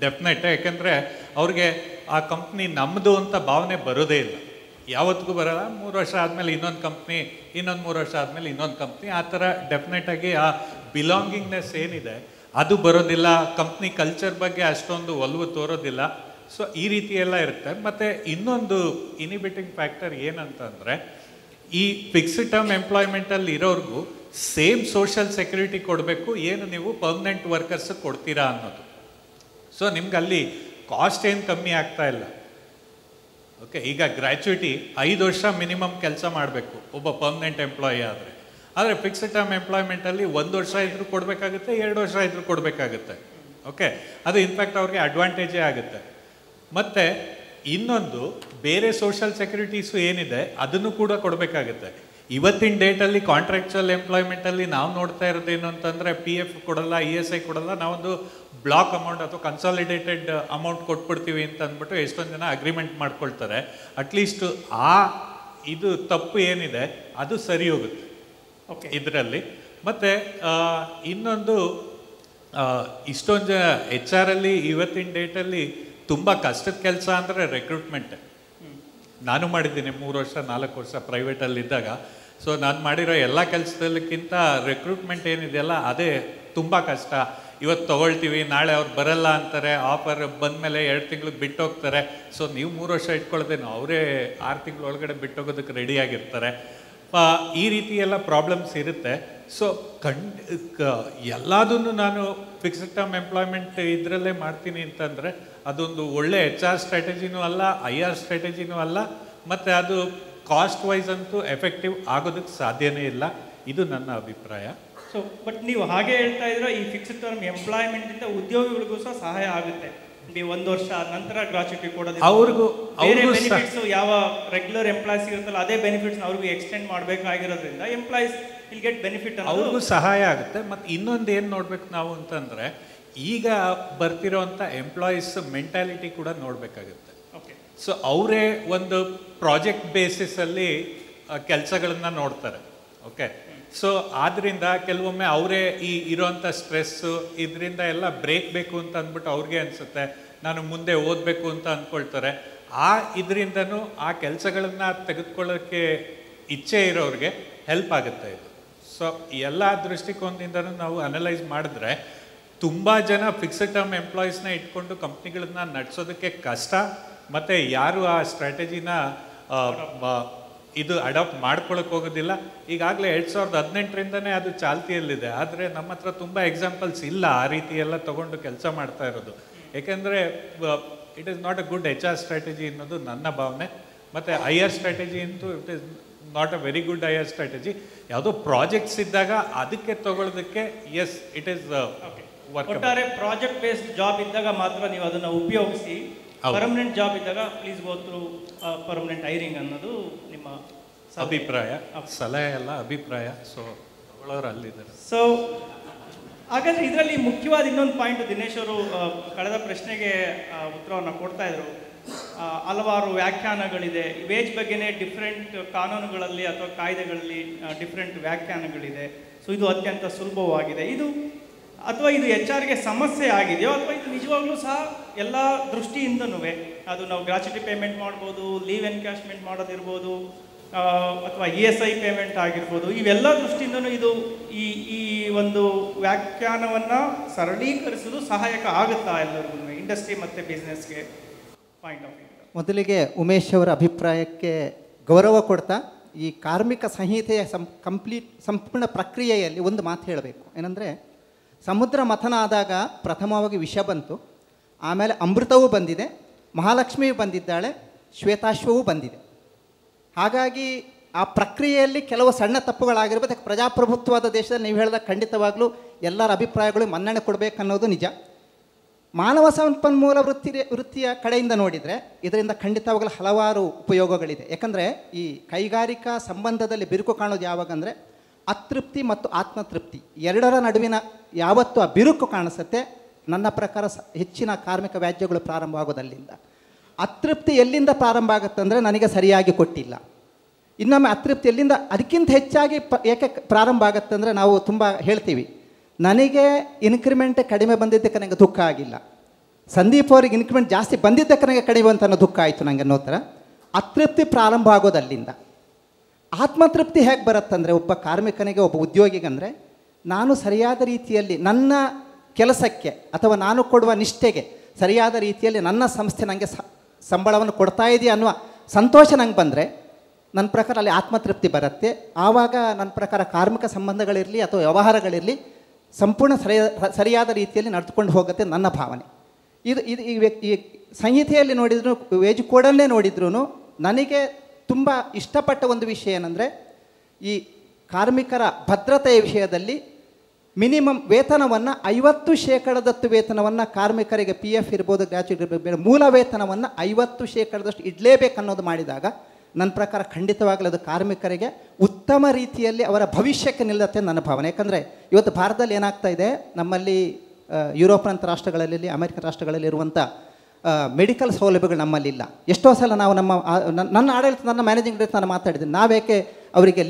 ಡೆಫಿನೆಟ್. ಯಾಕೆಂದರೆ ಅವ್ರಿಗೆ ಆ ಕಂಪ್ನಿ ನಮ್ಮದು ಅಂತ ಭಾವನೆ ಬರೋದೇ ಇಲ್ಲ, ಯಾವತ್ತಿಗೂ ಬರೋಲ್ಲ. 3 ವರ್ಷ ಆದಮೇಲೆ ಇನ್ನೊಂದು ಕಂಪ್ನಿ, ಇನ್ನೊಂದು 3 ವರ್ಷ ಆದಮೇಲೆ ಇನ್ನೊಂದು ಕಂಪ್ನಿ, ಆ ಥರ ಡೆಫಿನೆಟಾಗಿ ಆ ಬಿಲಾಂಗಿಂಗ್ನೆಸ್ ಏನಿದೆ ಅದು ಬರೋದಿಲ್ಲ. ಕಂಪ್ನಿ ಕಲ್ಚರ್ ಬಗ್ಗೆ ಅಷ್ಟೊಂದು ಒಲವು ತೋರೋದಿಲ್ಲ. ಸೊ ಈ ರೀತಿ ಎಲ್ಲ ಇರುತ್ತೆ. ಮತ್ತು ಇನ್ನೊಂದು ಇನಿಬಿಟಿಂಗ್ ಫ್ಯಾಕ್ಟರ್ ಏನಂತಂದರೆ, ಈ ಫಿಕ್ಸ್ಡ್ ಟರ್ಮ್ ಎಂಪ್ಲಾಯ್ಮೆಂಟಲ್ಲಿ ಇರೋರ್ಗೂ ಸೇಮ್ ಸೋಷಿಯಲ್ ಸೆಕ್ಯೂರಿಟಿ ಕೊಡಬೇಕು ಏನು ನೀವು ಪರ್ಮನೆಂಟ್ ವರ್ಕರ್ಸ್ ಕೊಡ್ತೀರಾ ಅನ್ನೋದು. ಸೊ ನಿಮ್ಗೆ ಅಲ್ಲಿ ಕಾಸ್ಟ್ ಏನು ಕಮ್ಮಿ ಆಗ್ತಾ ಇಲ್ಲ. ಓಕೆ, ಈಗ ಗ್ರ್ಯಾಚುಯಿಟಿ 5 ವರ್ಷ ಮಿನಿಮಮ್ ಕೆಲಸ ಮಾಡಬೇಕು ಒಬ್ಬ ಪರ್ಮನೆಂಟ್ ಎಂಪ್ಲಾಯಿ ಆದರೆ ಫಿಕ್ಸ್ಡ್ ಟರ್ಮ್ ಎಂಪ್ಲಾಯ್ಮೆಂಟಲ್ಲಿ 1 ವರ್ಷ ಇದ್ರೂ ಕೊಡಬೇಕಾಗುತ್ತೆ, 2 ವರ್ಷ ಇದ್ರೂ ಕೊಡಬೇಕಾಗುತ್ತೆ. ಓಕೆ, ಅದು ಇನ್ಫ್ಯಾಕ್ಟ್ ಅವ್ರಿಗೆ ಅಡ್ವಾಂಟೇಜೇ ಆಗುತ್ತೆ. ಮತ್ತು ಇನ್ನೊಂದು ಬೇರೆ ಸೋಷಿಯಲ್ ಸೆಕ್ಯೂರಿಟೀಸು ಏನಿದೆ ಅದನ್ನು ಕೂಡ ಕೊಡಬೇಕಾಗುತ್ತೆ. ಇವತ್ತಿನ ಡೇಟಲ್ಲಿ ಕಾಂಟ್ರಾಕ್ಚುಯಲ್ ಎಂಪ್ಲಾಯ್ಮೆಂಟಲ್ಲಿ ನಾವು ನೋಡ್ತಾ ಇರೋದೇನು ಅಂತಂದರೆ, PF ಕೊಡಲ್ಲ, ESI ಕೊಡಲ್ಲ, ನಾವೊಂದು ಬ್ಲಾಕ್ ಅಮೌಂಟ್ ಅಥವಾ ಕನ್ಸಾಲಿಡೇಟೆಡ್ ಅಮೌಂಟ್ ಕೊಟ್ಬಿಡ್ತೀವಿ ಅಂತ ಅಂದ್ಬಿಟ್ಟು ಎಷ್ಟೊಂದು ಜನ ಅಗ್ರಿಮೆಂಟ್ ಮಾಡ್ಕೊಳ್ತಾರೆ. ಅಟ್ಲೀಸ್ಟ್ ಇದು ತಪ್ಪು ಏನಿದೆ ಅದು ಸರಿ ಹೋಗುತ್ತೆ ಓಕೆ ಇದರಲ್ಲಿ. ಮತ್ತು ಇನ್ನೊಂದು ಇಷ್ಟೊಂದು ಜನ HR ಅಲ್ಲಿ ಇವತ್ತಿನ ಡೇಟಲ್ಲಿ ತುಂಬ ಕಷ್ಟದ ಕೆಲಸ ಅಂದರೆ ರೆಕ್ರೂಟ್ಮೆಂಟ್. ನಾನು ಮಾಡಿದ್ದೀನಿ 3 ವರ್ಷ 4 ವರ್ಷ ಪ್ರೈವೇಟಲ್ಲಿದ್ದಾಗ. ಸೊ ನಾನು ಮಾಡಿರೋ ಎಲ್ಲ ಕೆಲಸದಲ್ಲಿಕ್ಕಿಂತ ರೆಕ್ರೂಟ್ಮೆಂಟ್ ಏನಿದೆಯಲ್ಲ ಅದೇ ತುಂಬ ಕಷ್ಟ. ಇವತ್ತು ತೊಗೊಳ್ತೀವಿ, ನಾಳೆ ಅವ್ರು ಬರಲ್ಲ ಅಂತಾರೆ, ಆಫರ್ ಬಂದಮೇಲೆ 2 ತಿಂಗ್ಳಿಗೆ ಬಿಟ್ಟು ಹೋಗ್ತಾರೆ. ಸೊ ನೀವು 3 ವರ್ಷ ಇಟ್ಕೊಳ್ದೇನೋ ಅವರೇ 6 ತಿಂಗಳ ಒಳಗಡೆ ಬಿಟ್ಟೋಗೋದಕ್ಕೆ ರೆಡಿಯಾಗಿರ್ತಾರೆ. ಈ ರೀತಿ ಎಲ್ಲ ಪ್ರಾಬ್ಲಮ್ಸ್ ಇರುತ್ತೆ. ಸೊ ಎಲ್ಲದನ್ನು ನಾನು ಫಿಕ್ಸ್ಡ್ ಟರ್ಮ್ ಎಂಪ್ಲಾಯ್ಮೆಂಟ್ ಇದರಲ್ಲೇ ಮಾಡ್ತೀನಿ ಅಂತಂದರೆ ಅದೊಂದು ಒಳ್ಳೆ HR ಸ್ಟ್ರಾಟಜಿನೂ ಅಲ್ಲ, IR ಸ್ಟ್ರಾಟಜಿನೂ ಅಲ್ಲ, ಮತ್ತು ಅದು ಕಾಸ್ಟ್ ವೈಸ್ ಅಂತೂ ಎಫೆಕ್ಟಿವ್ ಆಗೋದಕ್ಕೆ ಸಾಧ್ಯನೇ ಇಲ್ಲ. ಇದು ನನ್ನ ಅಭಿಪ್ರಾಯ. ಸೊ ಬಟ್ ನೀವು ಹಾಗೆ ಹೇಳ್ತಾ ಇದ್ರೆ ಈ ಫಿಕ್ಸ್ಡ್ ಟರ್ಮ್ ಎಂಪ್ಲಾಯ್ಮೆಂಟಿಂದ ಉದ್ಯೋಗಿಗಳಿಗೂ ಸಹ ಸಹಾಯ ಆಗುತ್ತೆ. 1 ವರ್ಷ ನಂತರ ಗ್ರಾಚ್ಯುಟಿ ಕೊಡೋದು, ಅವ್ರಿಗೂ ಬೆನಿಫಿಟ್ಸ್ ಯಾವ ರೆಗ್ಯುಲರ್ ಎಂಪ್ಲಾಯ್ಸ್ ಇರುತ್ತಲ್ಲ ಅದೇ ಬೆನಿಫಿಟ್ಸ್ ಅವ್ರಿಗೂ ಎಕ್ಸ್ಟೆಂಡ್ ಮಾಡಬೇಕಾಗಿರೋದ್ರಿಂದ ಎಂಪ್ಲಾಯ್ಸ್ ವಿಲ್ ಗೆಟ್ ಬೆನಿಫಿಟ್, ಅವ್ರಿಗೂ ಸಹಾಯ ಆಗುತ್ತೆ. ಮತ್ತು ಇನ್ನೊಂದು ಏನು ನೋಡ್ಬೇಕು ನಾವು ಅಂತಂದರೆ, ಈಗ ಬರ್ತಿರೋವಂಥ ಎಂಪ್ಲಾಯೀಸ್ ಮೆಂಟಾಲಿಟಿ ಕೂಡ ನೋಡಬೇಕಾಗುತ್ತೆ. ಓಕೆ. ಸೊ ಅವರೇ ಒಂದು ಪ್ರಾಜೆಕ್ಟ್ ಬೇಸಿಸಲ್ಲಿ ಕೆಲಸಗಳನ್ನ ನೋಡ್ತಾರೆ. ಓಕೆ. ಸೊ ಆದ್ದರಿಂದ ಕೆಲವೊಮ್ಮೆ ಅವರೇ ಈ ಇರೋವಂಥ ಸ್ಟ್ರೆಸ್ಸು ಇದರಿಂದ ಎಲ್ಲ ಬ್ರೇಕ್ ಬೇಕು ಅಂತ ಅಂದ್ಬಿಟ್ಟು ಅವ್ರಿಗೆ ಅನಿಸುತ್ತೆ, ನಾನು ಮುಂದೆ ಓದಬೇಕು ಅಂತ ಅಂದ್ಕೊಳ್ತಾರೆ. ಇದರಿಂದನೂ ಆ ಕೆಲಸಗಳನ್ನು ತೆಗೆದುಕೊಳ್ಳೋಕ್ಕೆ ಇಚ್ಛೆ ಇರೋರಿಗೆ ಹೆಲ್ಪ್ ಆಗುತ್ತೆ ಇದು. ಸೊ ಎಲ್ಲ ದೃಷ್ಟಿಕೋನದಿಂದನೂ ನಾವು ಅನಲೈಸ್ ಮಾಡಿದ್ರೆ ತುಂಬ ಜನ ಫಿಕ್ಸ್ಡ್ ಟರ್ಮ್ ಎಂಪ್ಲಾಯೀಸ್ನ ಇಟ್ಕೊಂಡು ಕಂಪ್ನಿಗಳನ್ನ ನಡೆಸೋದಕ್ಕೆ ಕಷ್ಟ, ಮತ್ತು ಯಾರು ಆ ಸ್ಟ್ರಾಟಜಿನ ಇದು ಅಡಾಪ್ಟ್ ಮಾಡ್ಕೊಳಕ್ಕೆ ಹೋಗೋದಿಲ್ಲ. ಈಗಾಗಲೇ 2018ರಿಂದನೇ ಅದು ಚಾಲ್ತಿಯಲ್ಲಿದೆ, ಆದರೆ ನಮ್ಮ ಹತ್ರ ತುಂಬ ಎಕ್ಸಾಂಪಲ್ಸ್ ಇಲ್ಲ ಆ ರೀತಿ ಎಲ್ಲ ತೊಗೊಂಡು ಕೆಲಸ ಮಾಡ್ತಾ ಇರೋದು. ಏಕೆಂದರೆ it is not a good HR strategy ಅನ್ನೋದು ನನ್ನ ಭಾವನೆ. ಮತ್ತು IR ಸ್ಟ್ರಾಟಜಿ ಅಂತೂ it is not a very good IR strategy. ಯಾವುದೋ ಪ್ರಾಜೆಕ್ಟ್ಸ್ ಇದ್ದಾಗ ಅದಕ್ಕೆ ತಗೊಳ್ಳೋದಕ್ಕೆ ಎಸ್ ಇಟ್ ಈಸ್ ಒಟ್ಟಾರೆ ಪ್ರಾಜೆಕ್ಟ್ ಬೇಸ್ಡ್ ಜಾಬ್ ಇದ್ದಾಗ ಮಾತ್ರ ನೀವು ಅದನ್ನು ಉಪಯೋಗಿಸಿ. ಪರ್ಮನೆಂಟ್ ಜಾಬ್ ಇದ್ದಾಗ please go through permanent hiring ಅನ್ನೋದು ನಿಮ್ಮ ಅಭಿಪ್ರಾಯ, ಸಲಹೆ ಅಲ್ಲ, ಅಭಿಪ್ರಾಯ. ಸೊ ತಗೊಳ್ಳೋರು ಅಲ್ಲಿದ್ದಾರೆ. ಸೊ ಹಾಗಾದರೆ ಇದರಲ್ಲಿ ಮುಖ್ಯವಾದ ಇನ್ನೊಂದು ಪಾಯಿಂಟ್ ದಿನೇಶ್ ಅವರು ಕಳೆದ ಪ್ರಶ್ನೆಗೆ ಉತ್ತರವನ್ನು ಕೊಡ್ತಾ ಇದ್ರು. ಹಲವಾರು ವ್ಯಾಖ್ಯಾನಗಳಿದೆ ವೇಜ್ ಬಗ್ಗೆನೇ, ಡಿಫ್ರೆಂಟ್ ಕಾನೂನುಗಳಲ್ಲಿ ಅಥವಾ ಕಾಯ್ದೆಗಳಲ್ಲಿ ಡಿಫ್ರೆಂಟ್ ವ್ಯಾಖ್ಯಾನಗಳಿದೆ. ಸೊ ಇದು ಅತ್ಯಂತ ಸುಲಭವಾಗಿದೆ ಇದು, ಅಥವಾ ಇದು HR ಗೆ ಸಮಸ್ಯೆ ಆಗಿದೆಯೋ, ಅಥವಾ ಇದು ನಿಜವಾಗ್ಲೂ ಸಹ ಎಲ್ಲ ದೃಷ್ಟಿಯಿಂದನೂ ಅದು ನಾವು ಗ್ರಾಚ್ಯುಟಿ ಪೇಮೆಂಟ್ ಮಾಡ್ಬೋದು, ಲೀವ್ ಎನ್ಕ್ಯಾಶ್ಮೆಂಟ್ ಮಾಡೋದಿರ್ಬೋದು, ಅಥವಾ ESI ಪೇಮೆಂಟ್ ಆಗಿರ್ಬೋದು, ಇವೆಲ್ಲ ದೃಷ್ಟಿಯಿಂದನೂ ಇದು ಈ ಒಂದು ವ್ಯಾಖ್ಯಾನವನ್ನು ಸರಳೀಕರಿಸೋದು ಸಹಾಯಕ ಆಗುತ್ತಾ ಎಲ್ಲರಿಗೂ, ಇಂಡಸ್ಟ್ರಿ ಮತ್ತು ಬಿಸ್ನೆಸ್ಗೆ ಪಾಯಿಂಟ್ ಆಫ್ ವ್ಯೂ? ಮೊದಲಿಗೆ ಉಮೇಶ್ ಅವರ ಅಭಿಪ್ರಾಯಕ್ಕೆ ಗೌರವ ಕೊಡ್ತಾ ಈ ಕಾರ್ಮಿಕ ಸಂಹಿತೆಯ ಸಂಪೂರ್ಣ ಪ್ರಕ್ರಿಯೆಯಲ್ಲಿ ಒಂದು ಮಾತು ಹೇಳಬೇಕು. ಏನಂದರೆ, ಸಮುದ್ರ ಮಥನ ಆದಾಗ ಪ್ರಥಮವಾಗಿ ವಿಷ ಬಂತು, ಆಮೇಲೆ ಅಮೃತವೂ ಬಂದಿದೆ, ಮಹಾಲಕ್ಷ್ಮಿಯೂ ಬಂದಿದ್ದಾಳೆ, ಶ್ವೇತಾಶ್ವವೂ ಬಂದಿದೆ. ಹಾಗಾಗಿ ಆ ಪ್ರಕ್ರಿಯೆಯಲ್ಲಿ ಕೆಲವು ಸಣ್ಣ ತಪ್ಪುಗಳಾಗಿರ್ಬೋದು. ಪ್ರಜಾಪ್ರಭುತ್ವದ ದೇಶದಲ್ಲಿ ನೀವು ಹೇಳಿದಾಗ ಖಂಡಿತವಾಗಲೂ ಎಲ್ಲರ ಅಭಿಪ್ರಾಯಗಳು ಮನ್ನಣೆ ಕೊಡಬೇಕನ್ನೋದು ನಿಜ. ಮಾನವ ಸಂಪನ್ಮೂಲ ವೃತ್ತಿಯ ಕಡೆಯಿಂದ ನೋಡಿದರೆ ಇದರಿಂದ ಖಂಡಿತವಾಗಲೂ ಹಲವಾರು ಉಪಯೋಗಗಳಿದೆ. ಯಾಕಂದರೆ ಈ ಕೈಗಾರಿಕಾ ಸಂಬಂಧದಲ್ಲಿ ಬಿರುಕು ಕಾಣೋದು ಯಾವಾಗಂದರೆ ಅತೃಪ್ತಿ ಮತ್ತು ಆತ್ಮತೃಪ್ತಿ ಎರಡರ ನಡುವಿನ ಯಾವತ್ತೂ ಆ ಬಿರುಕು ಕಾಣಿಸುತ್ತೆ. ನನ್ನ ಪ್ರಕಾರ ಹೆಚ್ಚಿನ ಕಾರ್ಮಿಕ ವ್ಯಾಜ್ಯಗಳು ಪ್ರಾರಂಭ ಆಗೋದಲ್ಲಿಂದ. ಅತೃಪ್ತಿ ಎಲ್ಲಿಂದ ಪ್ರಾರಂಭ ಆಗುತ್ತೆ ಅಂದರೆ, ನನಗೆ ಸರಿಯಾಗಿ ಕೊಟ್ಟಿಲ್ಲ. ಇನ್ನೊಮ್ಮೆ ಅತೃಪ್ತಿ ಎಲ್ಲಿಂದ ಅದಕ್ಕಿಂತ ಹೆಚ್ಚಾಗಿ ಏಕೆ ಪ್ರಾರಂಭ ಆಗುತ್ತೆ ಅಂದರೆ, ನಾವು ತುಂಬ ಹೇಳ್ತೀವಿ, ನನಗೆ ಇನ್ಕ್ರಿಮೆಂಟ್ ಕಡಿಮೆ ಬಂದಿದ್ದಕ್ಕೆ ನನಗೆ ದುಃಖ ಆಗಿಲ್ಲ, ಸಂದೀಪ್ ಅವ್ರಿಗೆ ಇನ್ಕ್ರಿಮೆಂಟ್ ಜಾಸ್ತಿ ಬಂದಿದ್ದಕ್ಕೆ ನನಗೆ ಕಡಿಮೆ ಅಂತ ಅನ್ನೋ ದುಃಖ ಆಯಿತು ನನಗೆ ಅನ್ನೋ ಥರ ಅತೃಪ್ತಿ ಪ್ರಾರಂಭ ಆಗೋದಲ್ಲಿಂದ. ಆತ್ಮತೃಪ್ತಿ ಹೇಗೆ ಬರುತ್ತಂದರೆ, ಒಬ್ಬ ಕಾರ್ಮಿಕನಿಗೆ, ಒಬ್ಬ ಉದ್ಯೋಗಿಗಂದರೆ, ನಾನು ಸರಿಯಾದ ರೀತಿಯಲ್ಲಿ ನನ್ನ ಕೆಲಸಕ್ಕೆ ಅಥವಾ ನಾನು ಕೊಡುವ ನಿಷ್ಠೆಗೆ ಸರಿಯಾದ ರೀತಿಯಲ್ಲಿ ನನ್ನ ಸಂಸ್ಥೆ ನನಗೆ ಸಂಬಳವನ್ನು ಕೊಡ್ತಾ ಇದೆಯಾ ಅನ್ನುವ ಸಂತೋಷ ನಂಗೆ ಬಂದರೆ ನನ್ನ ಪ್ರಕಾರ ಅಲ್ಲಿ ಆತ್ಮತೃಪ್ತಿ ಬರುತ್ತೆ. ಆವಾಗ ನನ್ನ ಪ್ರಕಾರ ಕಾರ್ಮಿಕ ಸಂಬಂಧಗಳಿರಲಿ ಅಥವಾ ವ್ಯವಹಾರಗಳಿರಲಿ ಸಂಪೂರ್ಣ ಸರಿಯಾದ ರೀತಿಯಲ್ಲಿ ನಡೆದುಕೊಂಡು ಹೋಗುತ್ತೆ ನನ್ನ ಭಾವನೆ. ಇದು ಈ ಸಂಹಿತೆಯಲ್ಲಿ ನೋಡಿದ್ರು, ವೇಜ್ ಕೋಡಲ್ಲೇ ನೋಡಿದ್ರೂ ನನಗೆ ತುಂಬ ಇಷ್ಟಪಟ್ಟ ಒಂದು ವಿಷಯ ಏನಂದರೆ, ಈ ಕಾರ್ಮಿಕರ ಭದ್ರತೆಯ ವಿಷಯದಲ್ಲಿ ಮಿನಿಮಮ್ ವೇತನವನ್ನು 50% ವೇತನವನ್ನು ಕಾರ್ಮಿಕರಿಗೆ PF ಇರ್ಬೋದು, ಗ್ರ್ಯಾಚ್ಯುಟಿ ಇರ್ಬೋದು, ಮೂಲ ವೇತನವನ್ನು 50% ಇಡಲೇಬೇಕನ್ನೋದು ಮಾಡಿದಾಗ ನನ್ನ ಪ್ರಕಾರ ಖಂಡಿತವಾಗಲೂ ಅದು ಕಾರ್ಮಿಕರಿಗೆ ಉತ್ತಮ ರೀತಿಯಲ್ಲಿ ಅವರ ಭವಿಷ್ಯಕ್ಕೆ ನಿಲ್ಲತ್ತೆ ನನ್ನ ಭಾವನೆ. ಯಾಕಂದರೆ ಇವತ್ತು ಭಾರತದಲ್ಲಿ ಏನಾಗ್ತಾ ಇದೆ, ನಮ್ಮಲ್ಲಿ ಯುರೋಪ್ನಂಥ ರಾಷ್ಟ್ರಗಳಲ್ಲಿ, ಅಮೆರಿಕ ರಾಷ್ಟ್ರಗಳಲ್ಲಿ ಇರುವಂಥ ಮೆಡಿಕಲ್ ಸೌಲಭ್ಯಗಳು ನಮ್ಮಲ್ಲಿಲ್ಲ. ಎಷ್ಟೋ ಸಲ ನಾವು ನನ್ನ ಆಡಳಿತ, ನನ್ನ ಮ್ಯಾನೇಜಿಂಗ್ ಡೈರೆಕ್ಟರ್ ನಾನು ಮಾತಾಡಿದ್ದೀನಿ, ನಾವೇಕೆ ಅವರಿಗೆ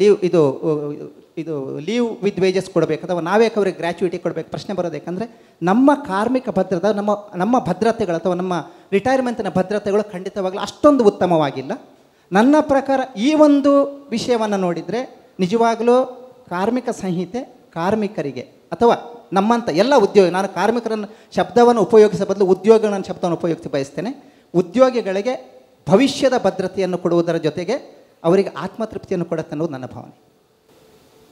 ಇದು ಲೀವ್ ವಿತ್ ವೇಜಸ್ ಕೊಡಬೇಕು ಅಥವಾ ನಾವೇಕೆ ಅವರಿಗೆ ಗ್ರ್ಯಾಚ್ಯುಟಿ ಕೊಡಬೇಕು ಪ್ರಶ್ನೆ ಬರೋದು. ಯಾಕಂದರೆ ನಮ್ಮ ಕಾರ್ಮಿಕ ಭದ್ರತೆ, ನಮ್ಮ ಭದ್ರತೆಗಳು ಅಥವಾ ನಮ್ಮ ರಿಟೈರ್ಮೆಂಟಿನ ಭದ್ರತೆಗಳು ಖಂಡಿತವಾಗಲೂ ಅಷ್ಟೊಂದು ಉತ್ತಮವಾಗಿಲ್ಲ. ನನ್ನ ಪ್ರಕಾರ ಈ ಒಂದು ವಿಷಯವನ್ನು ನೋಡಿದರೆ ನಿಜವಾಗಲೂ ಕಾರ್ಮಿಕ ಸಂಹಿತೆ ಕಾರ್ಮಿಕರಿಗೆ ಅಥವಾ ನಮ್ಮಂಥ ಎಲ್ಲ ಉದ್ಯೋಗಿ, ನಾನು ಕಾರ್ಮಿಕರನ್ನು ಶಬ್ದವನ್ನು ಉಪಯೋಗಿಸೋ ಬದಲು ಉದ್ಯೋಗಿಗಳ ಶಬ್ದವನ್ನು ಉಪಯೋಗಿಸಿ ಬಯಸ್ತೇನೆ. ಉದ್ಯೋಗಿಗಳಿಗೆ ಭವಿಷ್ಯದ ಭದ್ರತೆಯನ್ನು ಕೊಡುವುದರ ಜೊತೆಗೆ ಅವರಿಗೆ ಆತ್ಮತೃಪ್ತಿಯನ್ನು ಕೊಡುತ್ತೆ ಅನ್ನೋದು ನನ್ನ ಭಾವನೆ.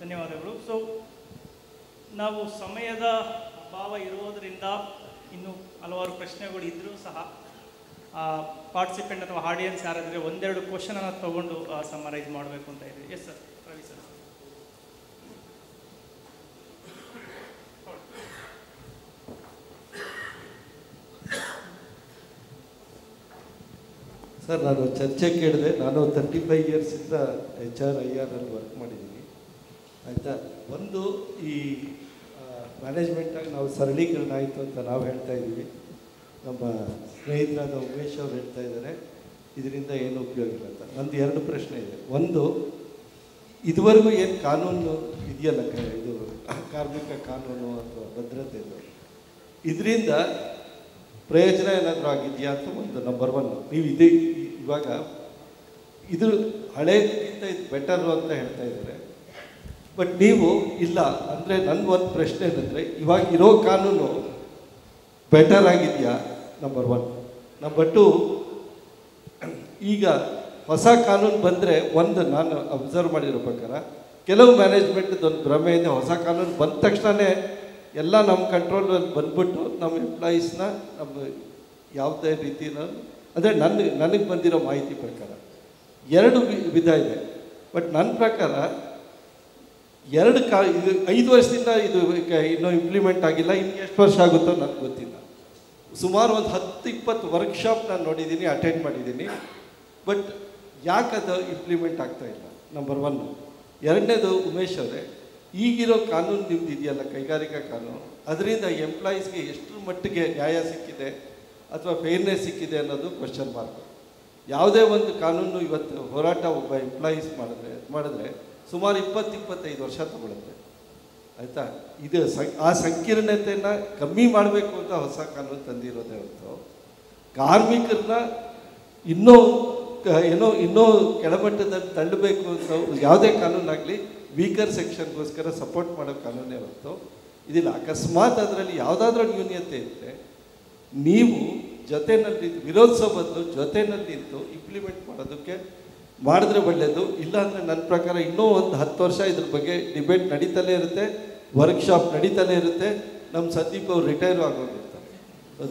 ಧನ್ಯವಾದಗಳು. ಸೊ ನಾವು ಸಮಯದ ಅಭಾವ ಇರೋದರಿಂದ ಇನ್ನೂ ಹಲವಾರು ಪ್ರಶ್ನೆಗಳು ಇದ್ದರೂ ಸಹ ಪಾರ್ಟಿಸಿಪೆಂಟ್ ಅಥವಾ ಆಡಿಯನ್ಸ್ ಯಾರಾದರೆ ಒಂದೆರಡು ಕ್ವಶನನ್ನು ತೊಗೊಂಡು ಸಮರೈಸ್ ಮಾಡಬೇಕು ಅಂತ ಇದೆ. Yes sir, Ravi sir. Sir, ನಾನು ಚರ್ಚೆ ಕೇಳಿದೆ. ನಾನು 35 ಇಯರ್ಸಿಂದ HRIR ಅಲ್ಲಿ ವರ್ಕ್ ಮಾಡಿದ್ದೀನಿ, ಆಯಿತಾ. ಒಂದು, ಈ ಮ್ಯಾನೇಜ್ಮೆಂಟಾಗಿ ನಾವು ಸರಳೀಕರಣ ಆಯಿತು ಅಂತ ನಾವು ಹೇಳ್ತಾ ಇದ್ದೀವಿ. ನಮ್ಮ ಸ್ನೇಹಿತರಾದ ಉಮೇಶ್ ಅವರು ಹೇಳ್ತಾ ಇದ್ದಾರೆ ಇದರಿಂದ ಏನು ಉಪಯೋಗ ಇಲ್ಲ ಅಂತ. ನಂದು 2 ಪ್ರಶ್ನೆ ಇದೆ. ಒಂದು, ಇದುವರೆಗೂ ಏನು ಕಾನೂನು ಇದೆಯಲ್ಲ, ಇದು ಕಾರ್ಮಿಕ ಕಾನೂನು ಅಥವಾ ಭದ್ರತೆ, ಇದರಿಂದ ಪ್ರಯೋಜನ ಏನಾದರೂ ಆಗಿದೆಯಾ ಅಂತ ಒಂದು ನಂಬರ್ 1. ನೀವು ಇವಾಗ ಇದು ಹಳೇದಕ್ಕಿಂತ ಇದು ಬೆಟರು ಅಂತ ಹೇಳ್ತಾ ಇದ್ದಾರೆ, ಬಟ್ ನೀವು ಇಲ್ಲ ಅಂದರೆ ನನ್ನ ಒಂದು ಪ್ರಶ್ನೆ ಏನಂದರೆ, ಇವಾಗ ಇರೋ ಕಾನೂನು ಬೆಟರ್ ಆಗಿದೆಯಾ? ನಂಬರ್ 1. ನಂಬರ್ 2, ಈಗ ಹೊಸ ಕಾನೂನು ಬಂದರೆ ನಾನು ಅಬ್ಸರ್ವ್ ಮಾಡಿರೋ ಪ್ರಕಾರ ಕೆಲವು ಮ್ಯಾನೇಜ್ಮೆಂಟ್ದು ಒಂದು ಭ್ರಮೆ ಇದೆ. ಹೊಸ ಕಾನೂನು ಬಂದ ತಕ್ಷಣವೇ ಎಲ್ಲ ನಮ್ಮ ಕಂಟ್ರೋಲಲ್ಲಿ ಬಂದ್ಬಿಟ್ಟು ನಮ್ಮ ಎಂಪ್ಲಾಯೀಸ್ನ ನಮ್ಮ ಯಾವುದೇ ರೀತಿಯ, ಅಂದರೆ ನನಗೆ ಬಂದಿರೋ ಮಾಹಿತಿ ಪ್ರಕಾರ 2 ವಿಧ ಇದೆ. ಬಟ್ ನನ್ನ ಪ್ರಕಾರ ಇದು 5 ವರ್ಷದಿಂದ ಇದು ಇನ್ನೂ ಇಂಪ್ಲಿಮೆಂಟ್ ಆಗಿಲ್ಲ. ಇನ್ನು ಎಷ್ಟು ವರ್ಷ ಆಗುತ್ತೋ ನನಗೆ ಗೊತ್ತಿಲ್ಲ. ಸುಮಾರು ಒಂದು 10-20 ವರ್ಕ್ಶಾಪ್ ನಾನು ನೋಡಿದ್ದೀನಿ, ಅಟೆಂಡ್ ಮಾಡಿದ್ದೀನಿ. ಬಟ್ ಯಾಕದು ಇಂಪ್ಲಿಮೆಂಟ್ ಆಗ್ತಾ ಇಲ್ಲ? ನಂಬರ್ 1. ಎರಡನೇದು, ಉಮೇಶ್ ಅವರೇ, ಈಗಿರೋ ಕಾನೂನು ನಿಮ್ದು ಇದೆಯಲ್ಲ, ಕೈಗಾರಿಕಾ ಕಾನೂನು, ಅದರಿಂದ ಎಂಪ್ಲಾಯೀಸ್ಗೆ ಎಷ್ಟರ ಮಟ್ಟಿಗೆ ನ್ಯಾಯ ಸಿಕ್ಕಿದೆ ಅಥವಾ ಫೇರ್ನೆಸ್ ಸಿಕ್ಕಿದೆ ಅನ್ನೋದು ಕ್ವಶನ್ ಮಾರ್ಕ್. ಯಾವುದೇ ಒಂದು ಕಾನೂನು ಇವತ್ತು ಹೋರಾಟ ಒಬ್ಬ ಎಂಪ್ಲಾಯೀಸ್ ಮಾಡಿದ್ರೆ ಸುಮಾರು 20-25 ವರ್ಷ ತಗೊಳುತ್ತೆ, ಆಯಿತಾ. ಇದು ಆ ಸಂಕೀರ್ಣತೆಯನ್ನು ಕಮ್ಮಿ ಮಾಡಬೇಕು ಅಂತ ಹೊಸ ಕಾನೂನು ತಂದಿರೋದೇ ಹೊರತು ಕಾರ್ಮಿಕರನ್ನ ಇನ್ನೂ ಕೆಳಮಟ್ಟದಲ್ಲಿ ತಳ್ಳಬೇಕು ಅಂತ ಯಾವುದೇ ಕಾನೂನಾಗಲಿ ವೀಕರ್ ಸೆಕ್ಷನ್ಗೋಸ್ಕರ ಸಪೋರ್ಟ್ ಮಾಡೋ ಕಾನೂನೇ ಹೊರತು ಇದಿಲ್ಲ. ಅಕಸ್ಮಾತ್ ಅದರಲ್ಲಿ ಯಾವುದಾದ್ರೂ ನ್ಯೂನ್ಯತೆ ಇದ್ದರೆ ನೀವು ಜೊತೆಯಲ್ಲಿ ವಿರೋಧಿಸೋ ಬದಲು ಜೊತೆಯಲ್ಲಿ ನಿಂತು ಇಂಪ್ಲಿಮೆಂಟ್ ಮಾಡಿದ್ರೆ ಒಳ್ಳೆಯದು. ಇಲ್ಲಾಂದರೆ ನನ್ನ ಪ್ರಕಾರ ಇನ್ನೂ ಒಂದು 10 ವರ್ಷ ಇದ್ರ ಬಗ್ಗೆ ಡಿಬೇಟ್ ನಡೀತಲೇ ಇರುತ್ತೆ, ವರ್ಕ್ಶಾಪ್ ನಡೀತಲೇ ಇರುತ್ತೆ. ನಮ್ಮ ಸಂದೀಪ್ ಅವರು ರಿಟೈರು ಆಗೋಗಿರ್ತಾರೆ.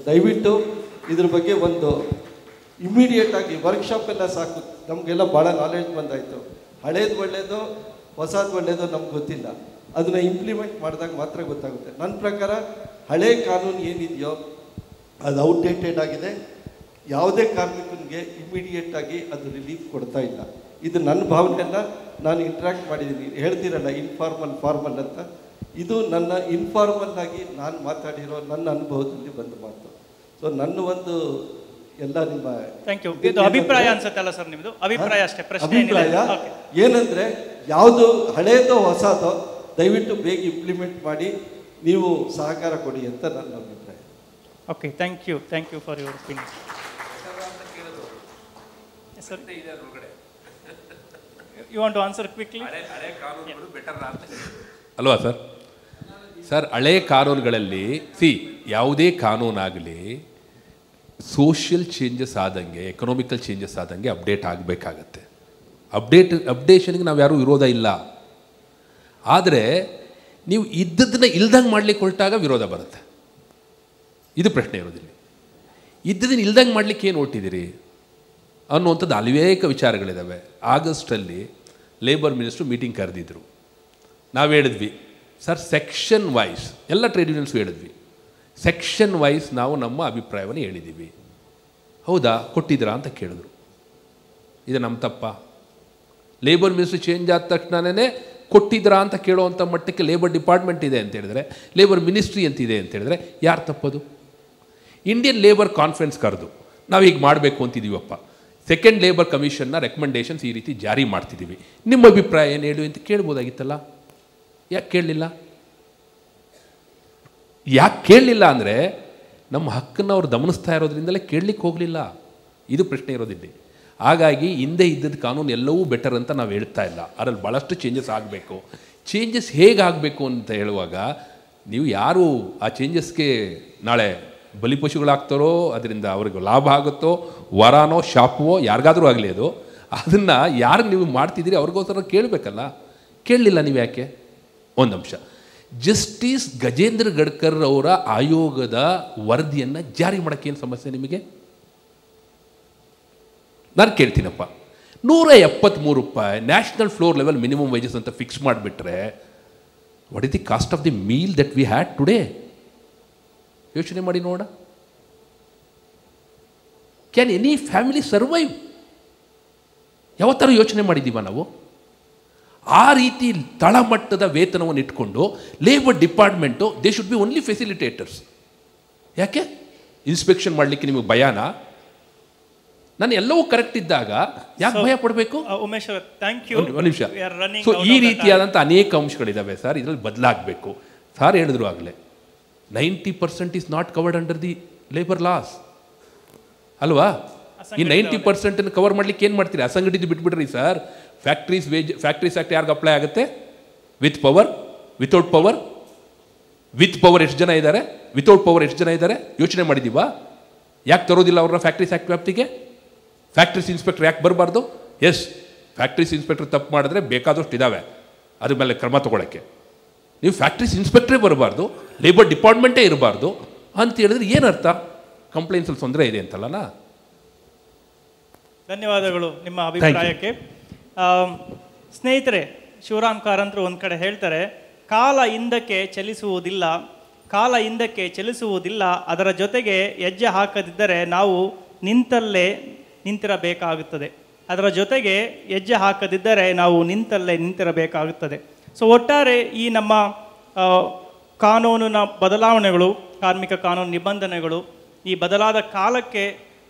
ದಯವಿಟ್ಟು ಇದ್ರ ಬಗ್ಗೆ ಒಂದು ಇಮ್ಮಿಡಿಯೇಟಾಗಿ ವರ್ಕ್ಶಾಪ್ ಎಲ್ಲ ಸಾಕು. ನಮಗೆಲ್ಲ ಭಾಳ ನಾಲೆಡ್ಜ್ ಬಂದಾಯಿತು. ಹಳೇದು ಒಳ್ಳೆಯದು, ಹೊಸದು ಒಳ್ಳೆಯದು ನಮ್ಗೆ ಗೊತ್ತಿಲ್ಲ. ಅದನ್ನು ಇಂಪ್ಲಿಮೆಂಟ್ ಮಾಡಿದಾಗ ಮಾತ್ರ ಗೊತ್ತಾಗುತ್ತೆ. ನನ್ನ ಪ್ರಕಾರ ಹಳೆ ಕಾನೂನು ಏನಿದೆಯೋ ಅದು ಔಟ್ಡೇಟೆಡ್ ಆಗಿದೆ. ಯಾವುದೇ ಕಾರ್ಮಿಕನಿಗೆ ಇಮಿಡಿಯೇಟಾಗಿ ಅದು ರಿಲೀಫ್ ಕೊಡ್ತಾ ಇಲ್ಲ. ಇದು ನನ್ನ ಭಾವನೆಯನ್ನು ನಾನು ಇಂಟ್ರ್ಯಾಕ್ಟ್ ಮಾಡಿದ್ದೀನಿ. ಹೇಳ್ತೀರಲ್ಲ ಫಾರ್ಮಲ್ ಅಂತ, ಇದು ನನ್ನ ಇನ್ಫಾರ್ಮಲ್ ಆಗಿ ನಾನು ಮಾತಾಡಿರೋ ನನ್ನ ಅನುಭವದಲ್ಲಿ ಬಂದು ಮಾತು. ಸೊ ನನ್ನ ಒಂದು ಎಲ್ಲ ನಿಮ್ಮ ಥ್ಯಾಂಕ್ ಯು. ಇದು ಅಭಿಪ್ರಾಯ ಅನ್ಸುತ್ತಲ್ಲ ಸರ್ ನಿಮ್ಮದು? ಅಭಿಪ್ರಾಯ ಅಷ್ಟೇ, ಪ್ರಶ್ನೆ ಅಭಿಪ್ರಾಯ ಏನಂದರೆ, ಯಾವುದು ಹಳೇದೋ ಹೊಸದೋ ದಯವಿಟ್ಟು ಬೇಗ ಇಂಪ್ಲಿಮೆಂಟ್ ಮಾಡಿ ನೀವು ಸಹಕಾರ ಕೊಡಿ ಅಂತ ನನ್ನ ಅಭಿಪ್ರಾಯ. Okay, thank you for your opinion. Sir, you want to answer quickly? ಅಲ್ವಾ ಸರ್? ಸರ್, ಹಳೆ ಕಾನೂನುಗಳಲ್ಲಿ ಯಾವುದೇ ಕಾನೂನಾಗಲಿ ಸೋಷಿಯಲ್ ಚೇಂಜಸ್ ಆದಂಗೆ, ಎಕನಾಮಿಕಲ್ ಚೇಂಜಸ್ ಆದಂಗೆ ಅಪ್ಡೇಟ್ ಆಗಬೇಕಾಗತ್ತೆ. ಅಪ್ಡೇಷನ್ಗೆ ನಾವು ಯಾರೂ ವಿರೋಧ ಇಲ್ಲ. ಆದರೆ ನೀವು ಇದ್ದದನ್ನ ಇಲ್ದಂಗೆ ಮಾಡ್ಲಿಕ್ಕೆ ಹೊರಟಾಗ ವಿರೋಧ ಬರುತ್ತೆ. ಇದು ಪ್ರಶ್ನೆ ಇರೋದಿಲ್ಲ. ಇದ್ದದನ್ನು ಇಲ್ದಂಗೆ ಮಾಡಲಿಕ್ಕೆ ಏನು ಹೊರಟಿದ್ದೀರಿ ಅನ್ನುವಂಥದ್ದು ಅನೇಕ ವಿಚಾರಗಳಿದ್ದಾವೆ. ಆಗಸ್ಟಲ್ಲಿ ಲೇಬರ್ ಮಿನಿಸ್ಟ್ರು ಮೀಟಿಂಗ್ ಕರೆದಿದ್ರು. ನಾವು ಹೇಳಿದ್ವಿ ಸರ್, ಸೆಕ್ಷನ್ ವೈಸ್ ಎಲ್ಲ ಟ್ರೇಡ್ ಯೂನಿಯನ್ಸು ಹೇಳಿದ್ವಿ, ಸೆಕ್ಷನ್ ವೈಸ್ ನಾವು ನಮ್ಮ ಅಭಿಪ್ರಾಯವನ್ನು ಹೇಳಿದ್ದೀವಿ. ಹೌದಾ, ಕೊಟ್ಟಿದ್ದೀರಾ ಅಂತ ಕೇಳಿದ್ರು. ಇದು ನಮ್ಮ ತಪ್ಪ? ಲೇಬರ್ ಮಿನಿಸ್ಟ್ರಿ ಚೇಂಜ್ ಆದ ತಕ್ಷಣವೇ ಕೊಟ್ಟಿದ್ದೀರಾ ಅಂತ ಕೇಳೋವಂಥ ಮಟ್ಟಕ್ಕೆ ಲೇಬರ್ ಡಿಪಾರ್ಟ್ಮೆಂಟ್ ಇದೆ ಅಂತ ಹೇಳಿದ್ರೆ, ಲೇಬರ್ ಮಿನಿಸ್ಟ್ರಿ ಅಂತಿದೆ ಅಂತ ಹೇಳಿದ್ರೆ ಯಾರು ತಪ್ಪದು? ಇಂಡಿಯನ್ ಲೇಬರ್ ಕಾನ್ಫರೆನ್ಸ್ ಕರೆದು ನಾವು ಈಗ ಮಾಡಬೇಕು ಅಂತಿದ್ದೀವಪ್ಪ, ಸೆಕೆಂಡ್ ಲೇಬರ್ ಕಮಿಷನ್ನ ರೆಕಮೆಂಡೇಷನ್ಸ್ ಈ ರೀತಿ ಜಾರಿ ಮಾಡ್ತಿದ್ದೀವಿ, ನಿಮ್ಮ ಅಭಿಪ್ರಾಯ ಏನು ಹೇಳಿ ಅಂತ ಕೇಳ್ಬೋದಾಗಿತ್ತಲ್ಲ. ಯಾಕೆ ಕೇಳಲಿಲ್ಲ? ಯಾಕೆ ಕೇಳಲಿಲ್ಲ ಅಂದರೆ ನಮ್ಮ ಹಕ್ಕನ್ನು ಅವ್ರು ಗಮನಿಸ್ತಾ ಇರೋದ್ರಿಂದಲೇ ಕೇಳಲಿಕ್ಕೆ ಹೋಗಲಿಲ್ಲ. ಇದು ಪ್ರಶ್ನೆ ಇರೋದಿಲ್ಲ. ಹಾಗಾಗಿ ಹಿಂದೆ ಇದ್ದದ್ದು ಕಾನೂನು ಎಲ್ಲವೂ ಬೆಟರ್ ಅಂತ ನಾವು ಹೇಳ್ತಾ ಇಲ್ಲ. ಅದರಲ್ಲಿ ಭಾಳಷ್ಟು ಚೇಂಜಸ್ ಆಗಬೇಕು. ಚೇಂಜಸ್ ಹೇಗಾಗಬೇಕು ಅಂತ ಹೇಳುವಾಗ ನೀವು ಯಾರು ಆ ಚೇಂಜಸ್ಗೆ ನಾಳೆ ಬಲಿಪಶುಗಳಾಗ್ತಾರೋ, ಅದರಿಂದ ಅವ್ರಿಗೆ ಲಾಭ ಆಗುತ್ತೋ, ವರಾನೋ ಶಾಪವೋ ಯಾರಿಗಾದರೂ ಆಗಲಿ, ಅದು ಅದನ್ನು ಯಾರಿಗೆ ನೀವು ಮಾಡ್ತಿದ್ದೀರಿ ಅವ್ರಿಗೋಸ್ಕರ ಕೇಳಬೇಕಲ್ಲ. ಕೇಳಲಿಲ್ಲ ನೀವು ಯಾಕೆ? ಒಂದು ಅಂಶ, ಜಸ್ಟಿಸ್ ಗಜೇಂದ್ರ ಗಡ್ಕರ್ ಅವರ ಆಯೋಗದ ವರದಿಯನ್ನು ಜಾರಿ ಮಾಡೋಕ್ಕೆ ಏನು ಸಮಸ್ಯೆ ನಿಮಗೆ? ನಾನು ಕೇಳ್ತೀನಪ್ಪ, 173 ರೂಪಾಯಿ national floor level minimum wages ಅಂತ ಫಿಕ್ಸ್ ಮಾಡಿಬಿಟ್ರೆ what is the cost of the meal that we had today? ಯೋಚನೆ ಮಾಡಿ ನೋಡ. Can any family survive? ಯಾವತ್ತಾರು ಯೋಚನೆ ಮಾಡಿದ್ದೀವ ನಾವು? ಆ ರೀತಿ ತಳಮಟ್ಟದ ವೇತನವನ್ನು ಇಟ್ಕೊಂಡು labour department they should be only facilitators. ಯಾಕೆ ಇನ್ಸ್ಪೆಕ್ಷನ್ ಮಾಡಲಿಕ್ಕೆ ನಿಮಗೆ ಭಯನಾ? ನಾನು ಎಲ್ಲವೂ ಕರೆಕ್ಟ್ ಇದ್ದಾಗ ಯಾಕೆ ಭಯ ಪಡಬೇಕು? ಉಮೇಶ್ ಅವರ್, ಥ್ಯಾಂಕ್ ಯು. ಒಂದು ನಿಮಿಷ. ಸೊ ಈ ರೀತಿಯಾದಂಥ ಅನೇಕ ಅಂಶಗಳಿದ್ದಾವೆ ಸರ್, ಇದರಲ್ಲಿ ಬದಲಾಗಬೇಕು. ಸಾರ್ ಹೇಳಿದ್ರು ಆಗಲೇ 90% is not covered under the labour loss ಅಲ್ವಾ? ಈ 90% ಕವರ್ ಮಾಡ್ಲಿಕ್ಕೆ ಏನು ಮಾಡ್ತೀರಿ? ಅಸಂಘಟಿತ ಬಿಟ್ಬಿಡ್ರಿ ಸರ್. ಫ್ಯಾಕ್ಟ್ರೀಸ್ ಆ್ಯಕ್ಟ್ ಯಾರಿಗೆ ಅಪ್ಲೈ ಆಗುತ್ತೆ? With power, without power. With power ಎಷ್ಟು ಜನ ಇದ್ದಾರೆ, ವಿತೌಟ್ ಪವರ್ ಎಷ್ಟು ಜನ ಇದ್ದಾರೆ ಯೋಚನೆ ಮಾಡಿದ್ದೀವಾ? ಯಾಕೆ ತರೋದಿಲ್ಲ ಅವ್ರನ್ನ ಫ್ಯಾಕ್ಟ್ರೀಸ್ ಆ್ಯಕ್ಟ್ ವ್ಯಾಪ್ತಿಗೆ? ಫ್ಯಾಕ್ಟ್ರೀಸ್ ಇನ್ಸ್ಪೆಕ್ಟರ್ ಯಾಕೆ ಬರಬಾರ್ದು? ಎಸ್, ಫ್ಯಾಕ್ಟ್ರೀಸ್ ಇನ್ಸ್ಪೆಕ್ಟರ್ ತಪ್ಪು ಮಾಡಿದ್ರೆ ಬೇಕಾದಷ್ಟು ಇದ್ದಾವೆ ಅದ್ರ ಮೇಲೆ ಕ್ರಮ ತೊಗೊಳಕ್ಕೆ. ನೀವು ಫ್ಯಾಕ್ಟ್ರೀಸ್ ಇನ್ಸ್ಪೆಕ್ಟ್ರೇ ಬರಬಾರ್ದು, ಲೇಬರ್ ಡಿಪಾರ್ಟ್ಮೆಂಟೇ ಇರಬಾರ್ದು ಅಂತ ಹೇಳಿದ್ರೆ ಏನರ್ಥ? ಕಂಪ್ಲೇಂಟ್ಸಲ್ಲಿ ತೊಂದರೆ ಇದೆ ಅಂತಲ್ಲ. ಧನ್ಯವಾದಗಳು ನಿಮ್ಮ ಅಭಿಪ್ರಾಯಕ್ಕೆ. ಸ್ನೇಹಿತರೆ, ಶಿವರಾಮ್ ಕಾರಂತರು ಒಂದು ಕಡೆ ಹೇಳ್ತಾರೆ, ಕಾಲ ಹಿಂದಕ್ಕೆ ಚಲಿಸುವುದಿಲ್ಲ, ಕಾಲ ಹಿಂದಕ್ಕೆ ಚಲಿಸುವುದಿಲ್ಲ, ಅದರ ಜೊತೆಗೆ ಹೆಜ್ಜೆ ಹಾಕದಿದ್ದರೆ ನಾವು ನಿಂತಲ್ಲೇ ನಿಂತಿರಬೇಕಾಗುತ್ತದೆ. ಅದರ ಜೊತೆಗೆ ಹೆಜ್ಜೆ ಹಾಕದಿದ್ದರೆ ನಾವು ನಿಂತಲ್ಲೇ ನಿಂತಿರಬೇಕಾಗುತ್ತದೆ. ಸೊ ಒಟ್ಟಾರೆ ಈ ನಮ್ಮ ಕಾನೂನಿನ ಬದಲಾವಣೆಗಳು, ಕಾರ್ಮಿಕ ಕಾನೂನು ನಿಬಂಧನೆಗಳು ಈ ಬದಲಾದ ಕಾಲಕ್ಕೆ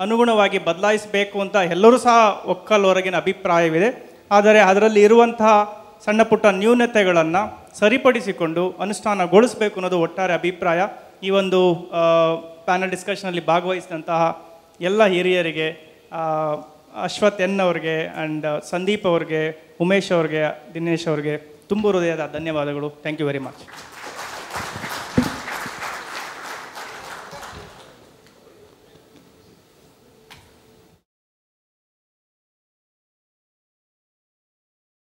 ಅನುಗುಣವಾಗಿ ಬದಲಾಯಿಸಬೇಕು ಅಂತ ಎಲ್ಲರೂ ಸಹ ಒಕ್ಕಲ್ವರೆಗಿನ ಅಭಿಪ್ರಾಯವಿದೆ. ಆದರೆ ಅದರಲ್ಲಿ ಇರುವಂತಹ ಸಣ್ಣ ಪುಟ್ಟ ನ್ಯೂನತೆಗಳನ್ನು ಸರಿಪಡಿಸಿಕೊಂಡು ಅನುಷ್ಠಾನಗೊಳಿಸಬೇಕು ಅನ್ನೋದು ಒಟ್ಟಾರೆ ಅಭಿಪ್ರಾಯ. ಈ ಒಂದು ಪ್ಯಾನಲ್ ಡಿಸ್ಕಷನಲ್ಲಿ ಭಾಗವಹಿಸಿದಂತಹ ಎಲ್ಲ ಹಿರಿಯರಿಗೆ, ಅಶ್ವಥ್ ಎನ್ ಅವ್ರಿಗೆ ಆ್ಯಂಡ್ ಸಂದೀಪ್ ಅವ್ರಿಗೆ, ಉಮೇಶ್ ಅವ್ರಿಗೆ, ದಿನೇಶ್ ಅವ್ರಿಗೆ ತುಂಬ ಹೃದಯದ ಧನ್ಯವಾದಗಳು. Thank you very much.